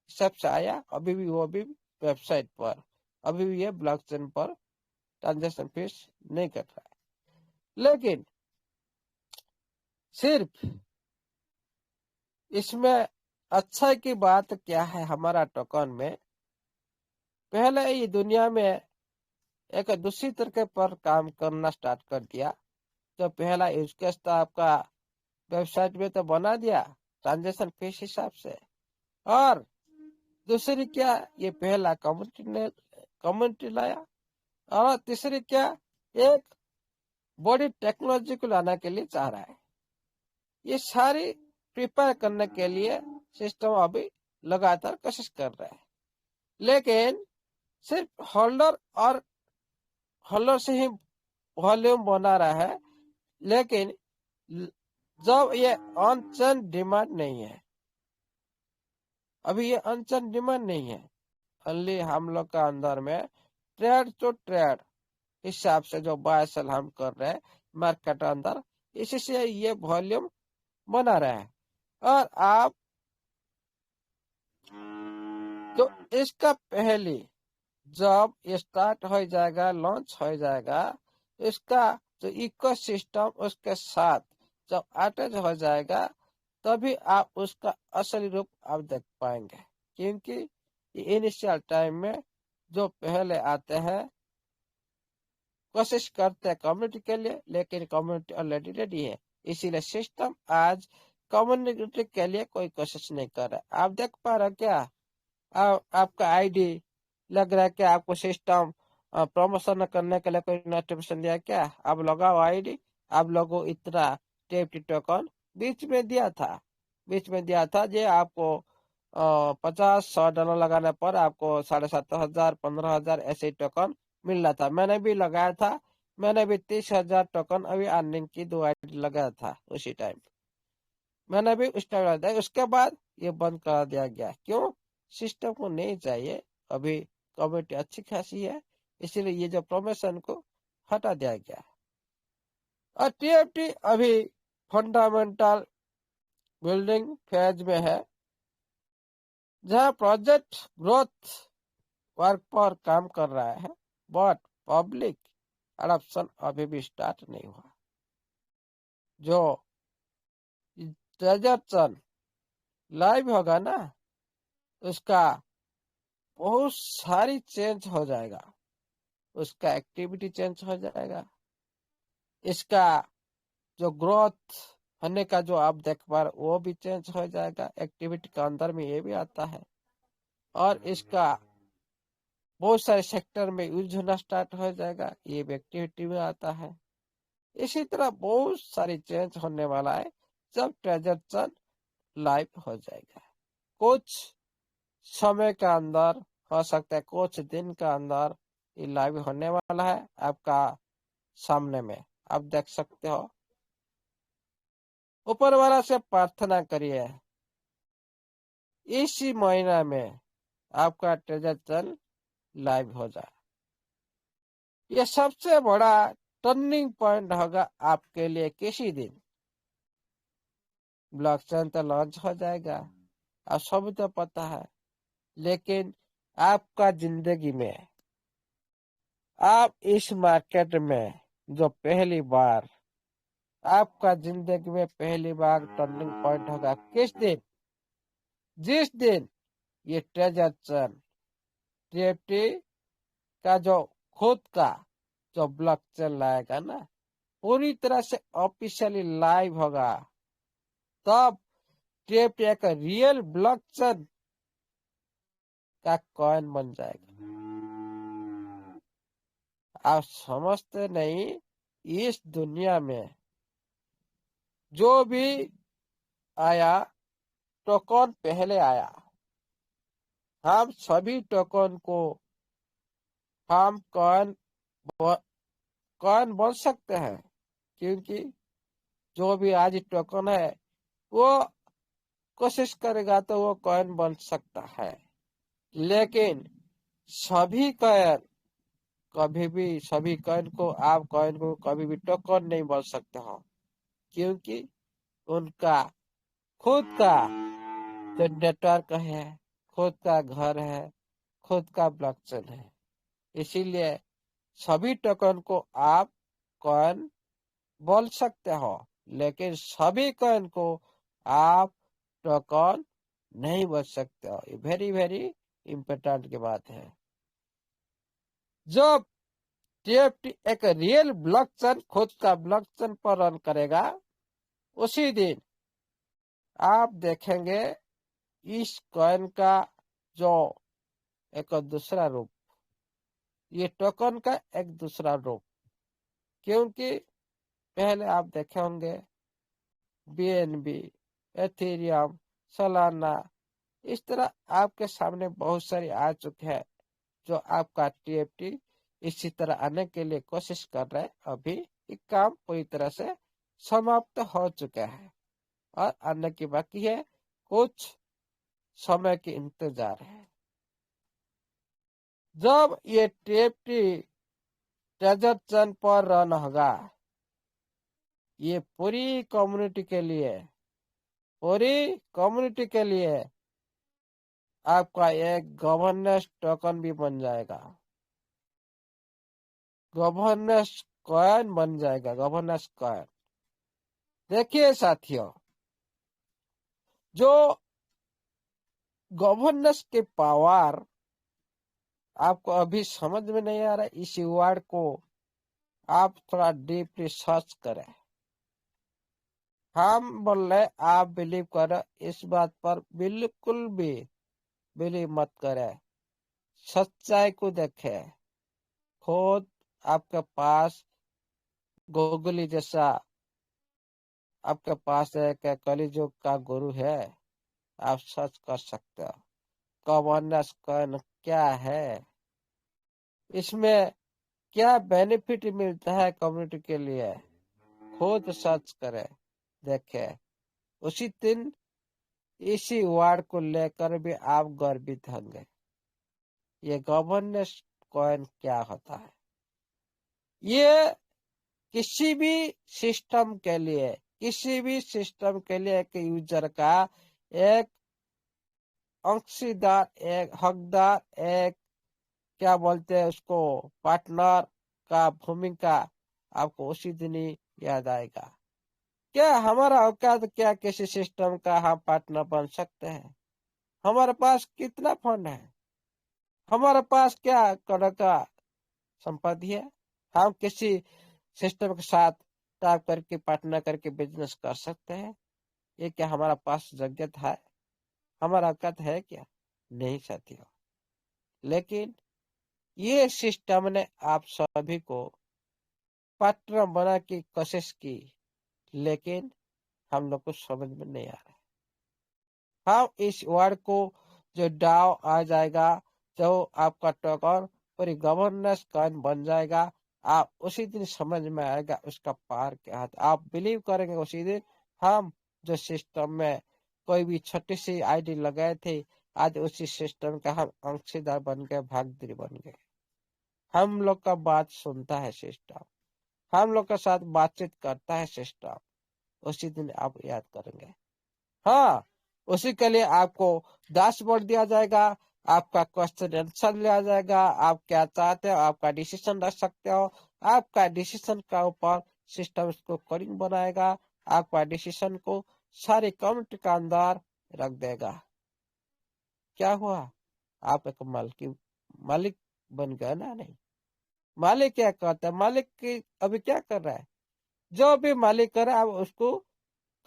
सबसे आया। अभी भी वो भी वेबसाइट पर, अभी भी ये ब्लॉकचेन पर ट्रांजेक्शन फीस नहीं कर रहा है। लेकिन सिर्फ इसमें अच्छा की बात क्या है हमारा टोकन में, पहले ये दुनिया में एक दूसरी तरीके पर काम करना स्टार्ट कर दिया। जो पहला यूज केस था आपका वेबसाइट में तो बना दिया ट्रांजेक्शन फीस हिसाब से, और दूसरी क्या, ये पहला कम्युनिटी लाया, और तीसरी क्या, एक बड़ी टेक्नोलॉजी को लाने के लिए चाह रहा है। ये सारी प्रिपेयर करने के लिए सिस्टम अभी लगातार कोशिश कर रहा है। लेकिन सिर्फ होल्डर से ही वॉल्यूम बना रहा है, लेकिन जब ये अनचेन डिमांड नहीं है, अभी ये अनचेन डिमांड नहीं है, ओनली हम लोग का अंदर में ट्रेड टू ट्रेड हिसाब से जो बाय सेल हम कर रहे हैं मार्केट अंदर, इसी से ये वॉल्यूम बना रहा है। और आप जो इसका पहले जब ये स्टार्ट हो जाएगा, लॉन्च हो जाएगा, इसका जो इकोसिस्टम उसके साथ जब अटैच हो जाएगा, तभी आप उसका असली रूप आप देख पाएंगे। क्योंकि इनिशियल टाइम में जो पहले आते हैं कोशिश करते हैं कम्युनिटी के लिए, लेकिन कम्युनिटी ऑलरेडी रेडी है, इसीलिए सिस्टम आज कम्युनिटी के लिए कोई कोशिश नहीं कर रहा है। आप देख पा रहे क्या? आपका आईडी लग रहा है क्या? आपको सिस्टम प्रमोशन करने के लिए कोई नोटिफिकेशन दिया क्या? आप लगाओ आईडी, आप लोगों इतना टीएफटी टोकन बीच में दिया था जे आपको 50-100 डॉलर लगाने पर आपको 7,500 15,000 ऐसे टोकन मिल रहा था। मैंने भी लगाया था, मैंने भी 30,000 टोकन अभी अर्निंग की 2 आईडी लगाया था उसी टाइम, मैंने भी उस टाइम लगाया था। उसके बाद ये बंद कर दिया गया। क्यों? सिस्टम को नहीं चाहिए, अभी कम्युनिटी अच्छी खासी है, इसीलिए ये जो प्रमोशन को हटा दिया गया। और टीएफटी अभी फंडामेंटल बिल्डिंग फेज में है, जहां प्रोजेक्ट ग्रोथ वर्क पर काम कर रहा है, बट पब्लिक अडॉप्शन अभी भी स्टार्ट नहीं हुआ। जो ट्रांजेक्शन लाइव होगा ना, उसका बहुत सारी चेंज हो जाएगा, उसका एक्टिविटी चेंज हो जाएगा, इसका जो ग्रोथ होने का जो आप देख पा रहे वो भी चेंज हो जाएगा, एक्टिविटी के अंदर में ये भी आता है। और इसका बहुत सारे सेक्टर में यूज होना स्टार्ट हो जाएगा, ये भी एक्टिविटी में आता है। इसी तरह बहुत सारी चेंज होने वाला है जब ट्रांजैक्शन लाइव हो जाएगा। कुछ समय के अंदर हो सकता है, कुछ दिन के अंदर ये लाइव होने वाला है आपका सामने में, आप देख सकते हो। ऊपर वाला से प्रार्थना करिए इसी महीना में आपका ट्रांजैक्शन लाइव हो जाए। ये सबसे बड़ा टर्निंग पॉइंट होगा आपके लिए। किसी दिन ब्लॉकचेन तो लॉन्च हो जाएगा, आप सब तो पता है, लेकिन आपका जिंदगी में, आप इस मार्केट में जो पहली बार, आपका जिंदगी में पहली बार टर्निंग पॉइंट होगा किस दिन? जिस दिन ये ट्रांजैक्शन टीएफटी का जो खुद का जो ब्लॉकचेन लाएगा ना, पूरी तरह से ऑफिशियली लाइव होगा, तब टीएफटी एक रियल ब्लॉकचेन का कॉइन बन जाएगा। आप समझते नहीं, इस दुनिया में जो भी आया, टोकन पहले आया, हम सभी टोकन को हम कॉइन बन सकते हैं, क्योंकि जो भी आज टोकन है वो कोशिश करेगा तो वो कॉइन बन सकता है। लेकिन सभी कॉइन कभी भी, सभी कॉइन को, आप कॉइन को कभी भी टोकन नहीं बन सकते हो, क्योंकि उनका खुद का जो नेटवर्क है, खुद का घर है, खुद का ब्लॉकचेन है। इसीलिए सभी टोकन को आप कॉइन बोल सकते हो, लेकिन सभी कॉइन को आप टोकन नहीं बोल सकते हो। ये वेरी वेरी इम्पोर्टेंट की बात है। जब टीएफटी एक रियल ब्लॉकचेन, खुद का ब्लॉकचेन पर रन करेगा, उसी दिन आप देखेंगे इस कॉइन का जो एक दूसरा रूप, ये टोकन का एक दूसरा रूप। क्योंकि पहले आप देखे होंगे बीएनबी, एथेरियम, सोलाना, इस तरह आपके सामने बहुत सारी आ चुके हैं जो आपका टीएफटी इसी तरह आने के लिए कोशिश कर रहे हैं। अभी ये काम पूरी तरह से समाप्त हो चुका है और आने की बाकी है, कुछ समय की इंतजार है। जब ये टीएफटी ट्रांजैक्शन पर रन होगा, ये पूरी कम्युनिटी के लिए आपका एक गवर्नेंस टोकन भी बन जाएगा, गवर्नेंस कॉइन बन जाएगा, गवर्नेंस कॉइन। देखिए साथियों, जो गवर्नेंस के पावर आपको अभी समझ में नहीं आ रहा, इस वर्ड को आप थोड़ा डीपली सर्च करें। हम बोल रहे, आप बिलीव करें, इस बात पर बिल्कुल भी बिलीव मत करें। सच्चाई को देखें, खुद आपके पास गूगली जैसा आपके पास एक कलियुग का गुरु है, आप सर्च कर सकते हो गवर्नेंस कॉइन क्या है, इसमें क्या बेनिफिट मिलता है कम्युनिटी के लिए। खुद सर्च करें, देखें, उसी दिन इसी वर्ड को लेकर भी आप गर्वित होंगे। ये गवर्नेंस कॉइन क्या होता है? ये किसी भी सिस्टम के लिए, एक यूजर का एक अंशीदार, एक हकदार, एक क्या बोलते हैं उसको, पार्टनर का भूमिका आपको उसी दिन ही याद आएगा। क्या हमारा औकात, क्या किसी सिस्टम का हम पार्टनर बन सकते हैं? हमारे पास कितना फंड है, हमारे पास क्या करोड़ का संपत्ति है, हम किसी सिस्टम के साथ टाप करके पार्टनर करके बिजनेस कर सकते हैं? ये क्या हमारा पास जगत है, हमारा औकात है क्या? नहीं साथियों। लेकिन ये सिस्टम ने आप सभी को पार्टनर बना की कोशिश की, लेकिन हम लोग को समझ में नहीं आ रहा। हम इस वर्ड को जो डाउ आ जाएगा, जो आपका टोकन पूरी गवर्नेंस कॉइन बन जाएगा, आप उसी दिन समझ में आएगा उसका पार क्या है। आप बिलीव करेंगे उसी दिन। हम जो सिस्टम में कोई भी छोटी सी आईडी लगाए थे, आज उसी सिस्टम का हम अंशीदार बन गए, भागीदार बन गए। हम लोग का बात सुनता है सिस्टम, हम लोग के साथ बातचीत करता है सिस्टम। उसी दिन आप याद करेंगे। हाँ, उसी के लिए आपको डैशबोर्ड दिया जाएगा, आपका क्वेश्चन आंसर लिया जाएगा, आप क्या चाहते हो, आपका डिसीजन रख सकते हो। आपका डिसीजन का ऊपर सिस्टम इसको कोडिंग बनाएगा, आपका डिसीजन को सारी कम्युनिटी का अंदर रख देगा। क्या हुआ? आप एक मालिक बन गए ना? नहीं, मालिक क्या करता है? मालिक की अभी क्या कर रहा है? जो भी मालिक कर रहा है, आप उसको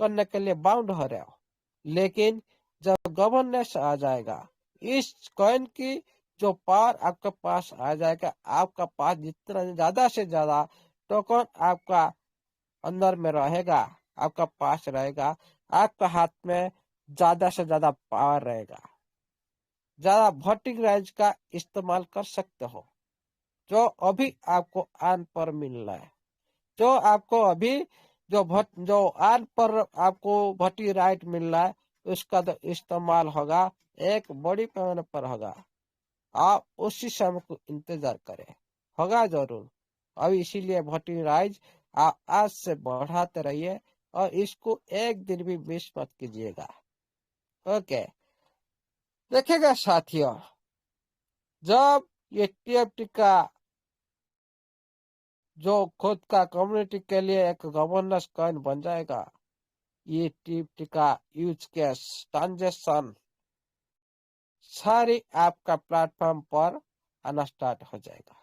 करने के लिए बाउंड हो रहे हो। लेकिन जब गवर्नेंस आ जाएगा, इस कॉइन की जो पावर आपके पास आ जाएगा, आपका पास जितना ज्यादा से ज्यादा टोकन आपका अंदर में रहेगा, आपका पास रहेगा, आपका हाथ में ज्यादा से ज्यादा पावर रहेगा, ज्यादा वोटिंग राइट्स का इस्तेमाल कर सकते हो। जो अभी आपको आन पर मिल रहा है, जो आपको अभी जो आन पर आपको वोटिंग राइट मिल रहा है, उसका तो इस्तेमाल होगा, एक बड़ी पैमाने पर होगा। आप उसी समय को इंतजार करें, होगा जरूर। अब इसीलिए वोटिंग राइट आप आज से बढ़ाते रहिए और इसको एक दिन भी मिस मत कीजिएगा। ओके, देखिएगा साथियों, जब ये टीएफटी का जो खुद का कम्युनिटी के लिए एक गवर्नेंस कॉइन बन जाएगा, ये टीएफटी का यूज केस ट्रांजेक्शन सारी आपका प्लेटफॉर्म पर आना स्टार्ट हो जाएगा।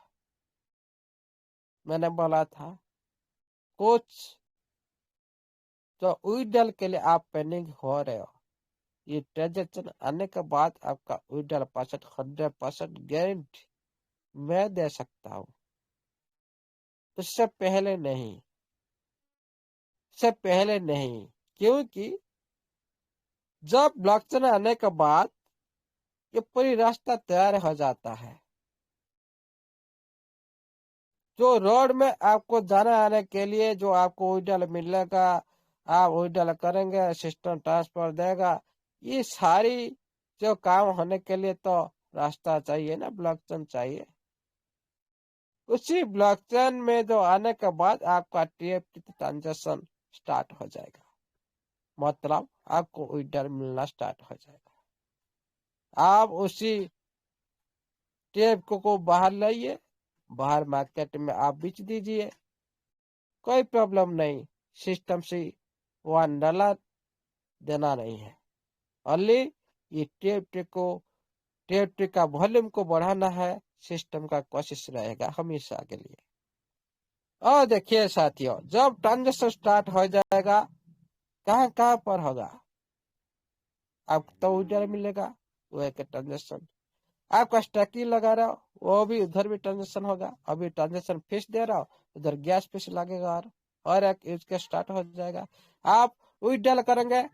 मैंने बोला था कुछ जो विड्रॉल के लिए आप पेंडिंग हो रहे हो, ये ट्रांजेक्शन आने के बाद आपका विड्रॉल 100% गारंटी मैं दे सकता हूँ। उससे पहले नहीं, उससे पहले नहीं, क्योंकि जब ब्लॉकचेन आने के बाद ये पूरी रास्ता तैयार हो जाता है। जो रोड में आपको जाना आने के लिए जो आपको विड्रॉल मिलेगा, आप विड्रॉल करेंगे, सिस्टम ट्रांसफर देगा, ये सारी जो काम होने के लिए तो रास्ता चाहिए ना, ब्लॉकचेन चाहिए। उसी ब्लॉकचेन में जो आने के बाद आपका टीएफटी ट्रांजेक्शन स्टार्ट हो जाएगा, मतलब आपको विड्रॉल मिलना स्टार्ट हो जाएगा। आप उसी टीएफटी को बाहर लाइए, बाहर मार्केट में आप बेच दीजिए, कोई प्रॉब्लम नहीं। सिस्टम से $1 देना नहीं है, ओनली ये टीएफटी का वॉल्यूम को बढ़ाना है। सिस्टम का कोशिश रहेगा हमेशा के लिए। और देखिए साथियों, जब ट्रांजेक्शन स्टार्ट हो जाएगा, कहाँ कहाँ पर होगा? आपको तो उधर मिलेगा, वो एक ट्रांजेक्शन। आपका स्टैकिंग लगा रहा हो, वो भी उधर भी ट्रांजेक्शन होगा। अभी ट्रांजेक्शन फीस दे रहा हो, उधर गैस फीस लगेगा और एक यूज के स्टार्ट हो जाएगा। आप विड्रॉल करेंगे,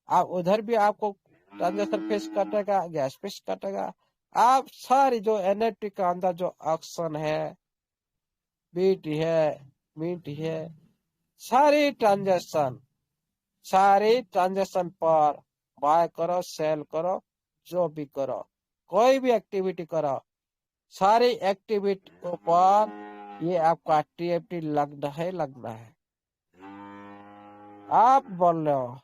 आप उधर भी आपको ट्रांजेक्शन फीस कटेगा, गैस फीस कटेगा। आप सारी जो एनएफटी का अंदर जो ऑक्शन है, बीट है, मीट है, सारी ट्रांजेक्शन पर बाय करो, सेल करो, जो भी करो, कोई भी एक्टिविटी करो, सारी एक्टिविटी पर ये आपका टीएफटी लगना है। आप बोल रहे हो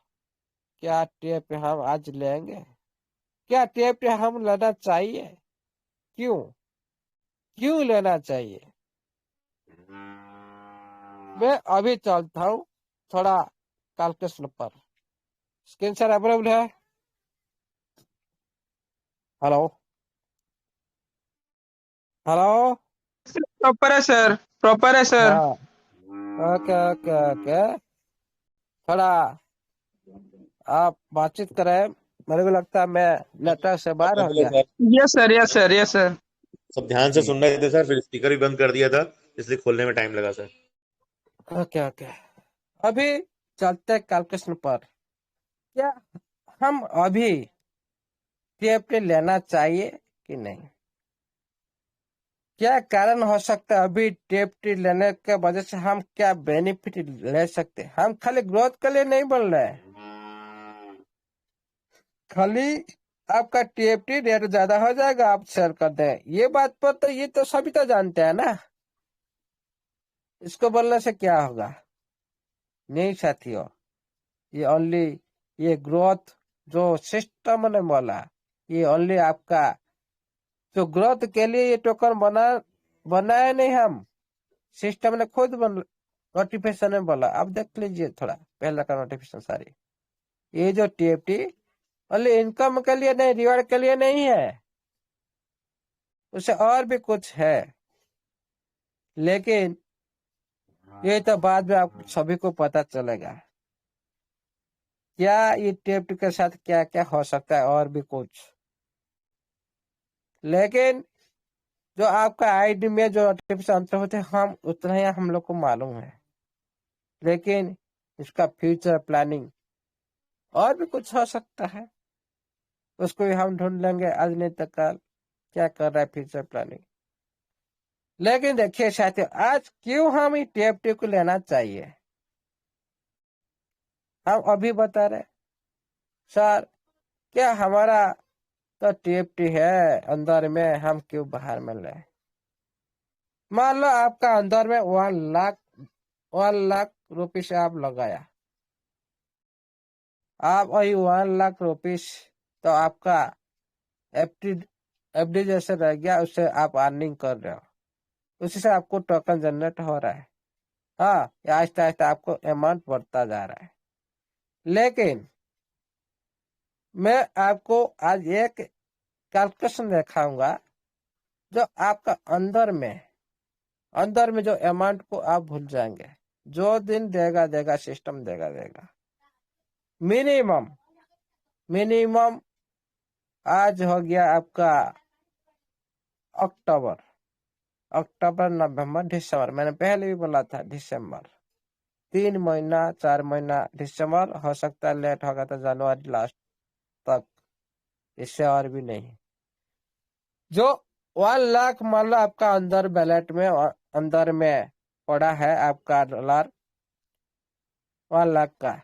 क्या टीएफटी हम आज लेंगे? क्या टीएफटी हम लेना चाहिए? क्यों लेना चाहिए? मैं अभी चलता हूँ थोड़ा कैलकुलेशन पर। स्क्रीन सर अवेलेबल है? Hello hello. प्रॉपर है सर, प्रॉपर है सर। हाँ, ओके ओके ओके, थोड़ा आप बातचीत करें। मेरे को लगता है मैं नेटवर्क से बाहर करने हो लगे गया। Sir. Yes sir, yes sir, yes sir. सब ध्यान से जी, सुन रहे थे सर, फिर स्पीकर भी बंद कर दिया था, इसलिए खोलने में टाइम लगा सर। ओके ओके, अभी चलते कैलकुलेशन पर। क्या हम अभी टीएफटी लेना चाहिए कि नहीं? क्या कारण हो सकता है अभी टीएफटी लेने के वजह से हम क्या बेनिफिट ले सकते हैं? हम खाली ग्रोथ के लिए नहीं बोल रहे हैं, खाली आपका टीएफटी रेट ज्यादा हो जाएगा आप शेयर कर दें, ये बात पर तो ये तो सभी तो जानते हैं ना। इसको बोलने से क्या होगा? नहीं साथियों, ये ओनली ये ग्रोथ जो सिस्टम ने बोला, ये ओनली आपका जो ग्रोथ के लिए ये टोकन बनाए नहीं हम, सिस्टम ने खुद नोटिफिकेशन में बोला। आप देख लीजिए थोड़ा पहले का नोटिफिकेशन सारी। ये जो टीएफटी ओनली इनकम के लिए नहीं, रिवार्ड के लिए नहीं है, उसे और भी कुछ है। लेकिन ये तो बाद में आप सभी को पता चलेगा क्या ये टीएफटी के साथ क्या क्या हो सकता है और भी कुछ। लेकिन जो आपका आईडी में जो नोटिफिकेशन अंतर होते हैं हम उतना ही हम लोग को मालूम है। लेकिन इसका फ्यूचर प्लानिंग और भी कुछ हो सकता है, उसको भी हम ढूंढ लेंगे आज नहीं तो कल क्या कर रहा है फ्यूचर प्लानिंग। लेकिन देखिए साथियों, आज क्यों हम ये टीएफटी को लेना चाहिए हम अभी बता रहे। सर क्या हमारा तो टीएफटी है अंदर में, हम क्यों बाहर में ले? मान लो आपका अंदर में 1 लाख रुपीस आप लगाया, आप वही 1 लाख रुपीस तो आपका एफडी एफडी जैसे रह गया, उससे आप अर्निंग कर रहे हो, उसी से आपको टोकन जनरेट हो रहा है। हाँ, आहिस्ता आहिस्ता आपको अमाउंट बढ़ता जा रहा है। लेकिन मैं आपको आज एक कैलकुलेशन दिखाऊंगा जो आपका अंदर में जो अमाउंट को आप भूल जाएंगे, जो दिन देगा देगा सिस्टम देगा। मिनिमम मिनिमम आज हो गया आपका अक्टूबर, नवंबर, दिसंबर, मैंने पहले भी बोला था दिसंबर, 3 महीना 4 महीना, दिसंबर हो सकता है लेट होगा तो जनवरी लास्ट तक, इससे और भी नहीं। जो 1 लाख मान लो आपका अंदर बैलेट में अंदर में पड़ा है आपका डॉलर, 1 लाख का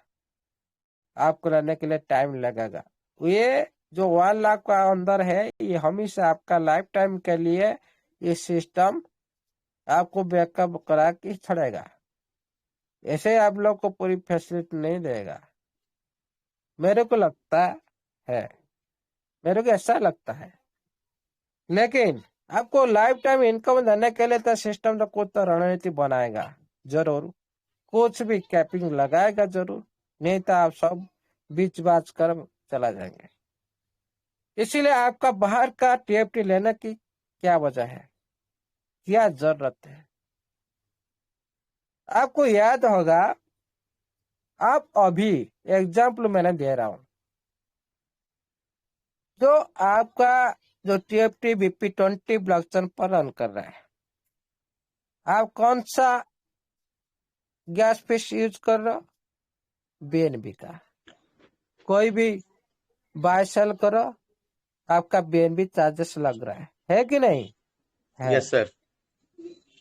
आपको रहने के लिए टाइम लगेगा। ये जो 1 लाख का अंदर है ये हमेशा आपका लाइफ टाइम के लिए ये सिस्टम आपको बैकअप करा के छोड़ेगा। ऐसे आप लोग को पूरी फैसिलिटी नहीं देगा, मेरे को लगता है, मेरे को ऐसा लगता है। लेकिन आपको लाइफ टाइम इनकम देने के लिए तो सिस्टम तो कुछ तो रणनीति बनाएगा जरूर, कुछ भी कैपिंग लगाएगा जरूर, नहीं तो आप सब बीच बाच कर चला जाएंगे। इसीलिए आपका बाहर का टीएफटी लेने की क्या वजह है, क्या जरूरत है? आपको याद होगा, आप अभी एग्जाम्पल मैंने दे रहा हूं, जो आपका जो टीएफटी BP20 ब्लॉकचेन पर रन कर रहा है, आप कौन सा गैस फिश यूज कर रहे हो? बीएनबी का। कोई भी बाय सेल करो, आपका बीएनबी चार्जेस लग रहा है कि नहीं? है। Yes sir.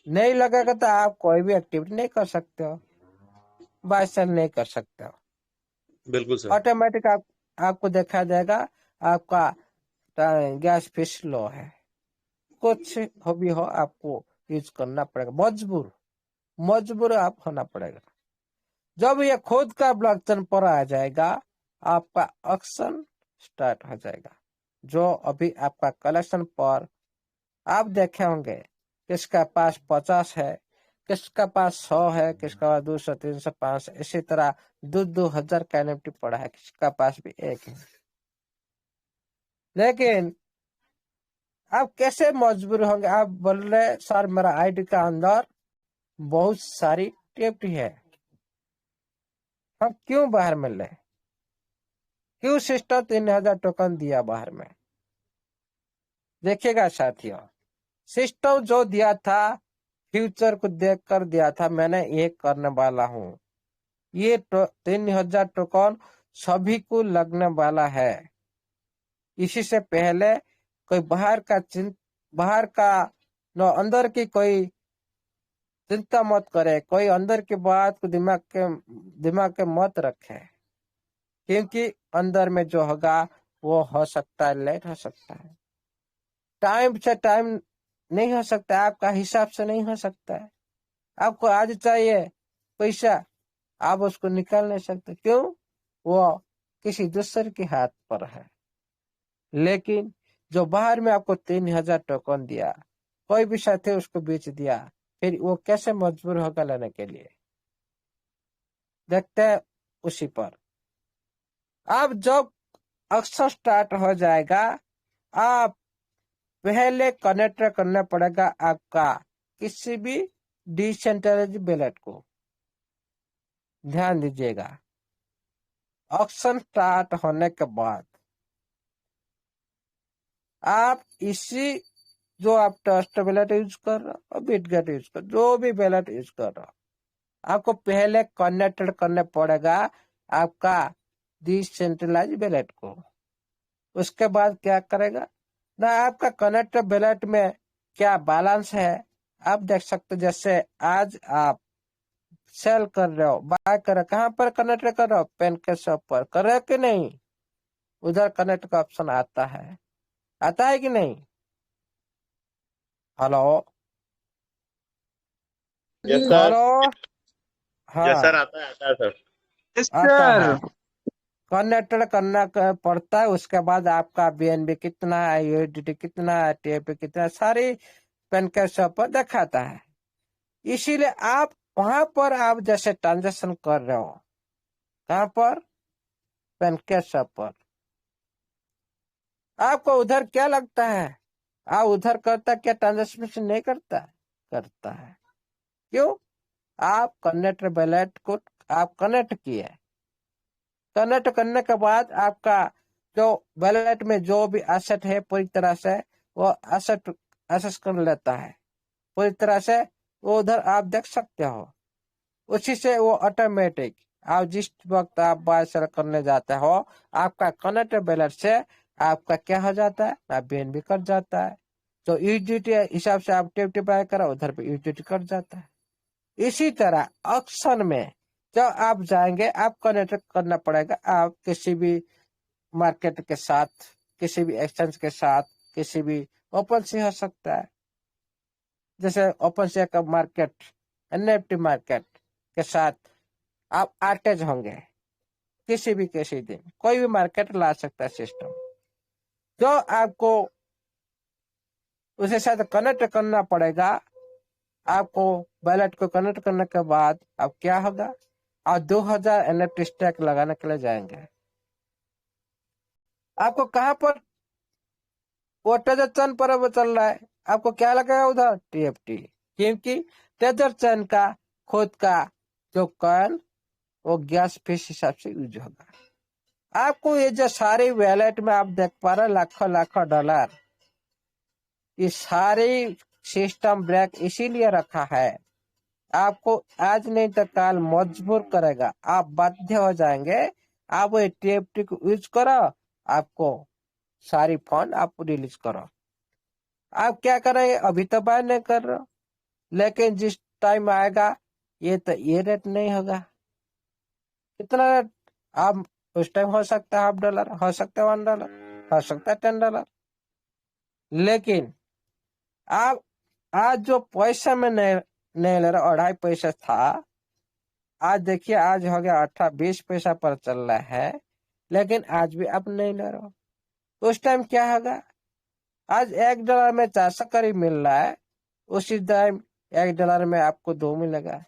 नहीं लगेगा तो आप कोई भी एक्टिविटी नहीं कर सकते हो, बाय सेल नहीं कर सकते हो, बिल्कुल सर। ऑटोमेटिक आपको देखा जाएगा आपका गैस फिश लो है। कुछ हो भी हो आपको यूज करना पड़ेगा, मजबूर आप होना पड़ेगा। जब ये खुद का ब्लॉकचेन पर आ जाएगा, आपका ऑक्शन स्टार्ट हो जाएगा। जो अभी आपका कलेक्शन पर आप देखे होंगे, किसका पास 50 है, किसका पास 100 है, किसका पास 200, 300, 500, इसी तरह 2,000 का NFT पड़ा है, किसका पास भी एक है। लेकिन आप कैसे मजबूर होंगे? आप बोल रहे सर मेरा आईडी का अंदर बहुत सारी टीएफटी है, हम क्यों बाहर में ले? क्यों सिस्टम 3,000 टोकन दिया बाहर में? देखिएगा साथियों, सिस्टम जो दिया था फ्यूचर को देख कर दिया था, मैंने ये करने वाला हूँ। ये 3000 टोकन सभी को लगने वाला है। इसी से पहले कोई बाहर का न अंदर की कोई चिंता मत करे, कोई अंदर की बात को दिमाग के मत रखे, क्योंकि अंदर में जो होगा वो हो सकता है लेट हो सकता है, टाइम से टाइम नहीं हो सकता, आपका हिसाब से नहीं हो सकता है। आपको आज चाहिए पैसा, आप उसको निकाल नहीं सकते, क्यों? वो किसी दूसरे के हाथ पर है। लेकिन जो बाहर में आपको 3000 टोकन दिया, कोई भी साथी उसको बेच दिया, फिर वो कैसे मजबूर होगा लेने के लिए? देखते हैं उसी पर। अब जब अक्सर स्टार्ट हो जाएगा, आप पहले कनेक्ट करना पड़ेगा आपका किसी भी डिसेंट्रलाइज्ड वैलेट को। ध्यान दीजिएगा, ऑक्शन स्टार्ट होने के बाद आप इसी जो आप ट्रस्ट वैलेट यूज कर रहे हो और बिटगेट यूज कर, जो भी वैलेट यूज कर रहे हो, आपको पहले कनेक्टेड करने पड़ेगा आपका डिसेंट्रलाइज्ड वैलेट को। उसके बाद क्या करेगा ना, आपका कनेक्टेड वैलेट में क्या बैलेंस है आप देख सकते हो। जैसे आज आप सेल कर रहे हो, बाय कर रहे हो, कहाँ पर कनेक्ट कर रहे हो? पेनकेशॉप पर कर रहे हो कि नहीं? उधर कनेक्ट का ऑप्शन आता है कि नहीं? Hello yes sir. Hello, yes sir, हाँ आता है सर। यस आता है। सर। कनेक्टेड करना पड़ता है। उसके बाद आपका बीएनबी कितना है, यूएसडीटी कितना है, टीएपी कितना है, सारी पेनकेशॉप पर दिखाता है। इसीलिए आप वहां पर आप जैसे ट्रांजेक्शन कर रहे हो, कहाँ पर? पेनकेशॉप पर। आपको उधर क्या लगता है, आप उधर करता क्या ट्रांजेक्शन नहीं करता? करता है। क्यों? आप कनेक्ट वैलेट को आप कनेक्ट किए, कनेक्ट करने के बाद आपका जो वैलेट में जो भी एसेट है पूरी तरह से वो एसेट एसेस कर लेता है पूरी तरह से। वो उधर आप देख सकते हो। उसी से वो ऑटोमेटिक आप जिस वक्त आप बाय सेल करने जाते हो, आपका कनेक्ट बैलेंस से आपका क्या हो जाता है, आप बीएनबी भी कट जाता है। तो यूटिलिटी हिसाब से आप टिप बाय करो, उधर पे यूटिलिटी कट जाता है। इसी तरह ऑक्शन में जब आप जाएंगे, आप कनेक्ट करना पड़ेगा आप किसी भी मार्केट के साथ, किसी भी एक्सचेंज के साथ, किसी भी ओपन सी हो सकता है। जैसे ओपन सी का मार्केट, एनएफटी मार्केट के साथ आप अटैच होंगे। किसी दिन कोई भी मार्केट ला सकता है सिस्टम, जो आपको उसे साथ कनेक्ट करना पड़ेगा। आपको वैलेट को कनेक्ट करने के बाद अब क्या होगा, आप 2000 एनएफटी स्टैक लगाने के लिए जाएंगे। आपको कहाँ पर वो टेजर चैन पर वो चल रहा है, आपको क्या लगेगा उधर? टीएफटी, क्योंकि टेजर चैन का खुद का जो कॉइन वो गैस फीस हिसाब से यूज होगा। आपको ये जो सारे वैलेट में आप देख पा रहे लाखों लाखों डॉलर, ये सारे सिस्टम ब्रेक इसीलिए रखा है। आपको आज नहीं तो कल मजबूर करेगा, आप बाध्य हो जाएंगे। आप वो टीएफटी को यूज करो, आपको सारी फंड आप रिलीज करो। आप क्या करेंगे, अभी तो बाय नहीं कर रहे हो, लेकिन जिस टाइम आएगा ये रेट नहीं होगा। कितना रेट? आप उस टाइम हो सकता है $0.5, हो सकता है $1, हो सकता है $10। लेकिन आप आज जो पैसा में नहीं ले रहा, 2.5 पैसा था, आज देखिए आज हो गया 18-20 पैसा पर चल रहा है, लेकिन आज भी आप नहीं ले रहे हो। उस टाइम क्या होगा? आज $1 में 400 करीब मिल रहा है, उसी टाइम $1 में आपको 2 मिलेगा,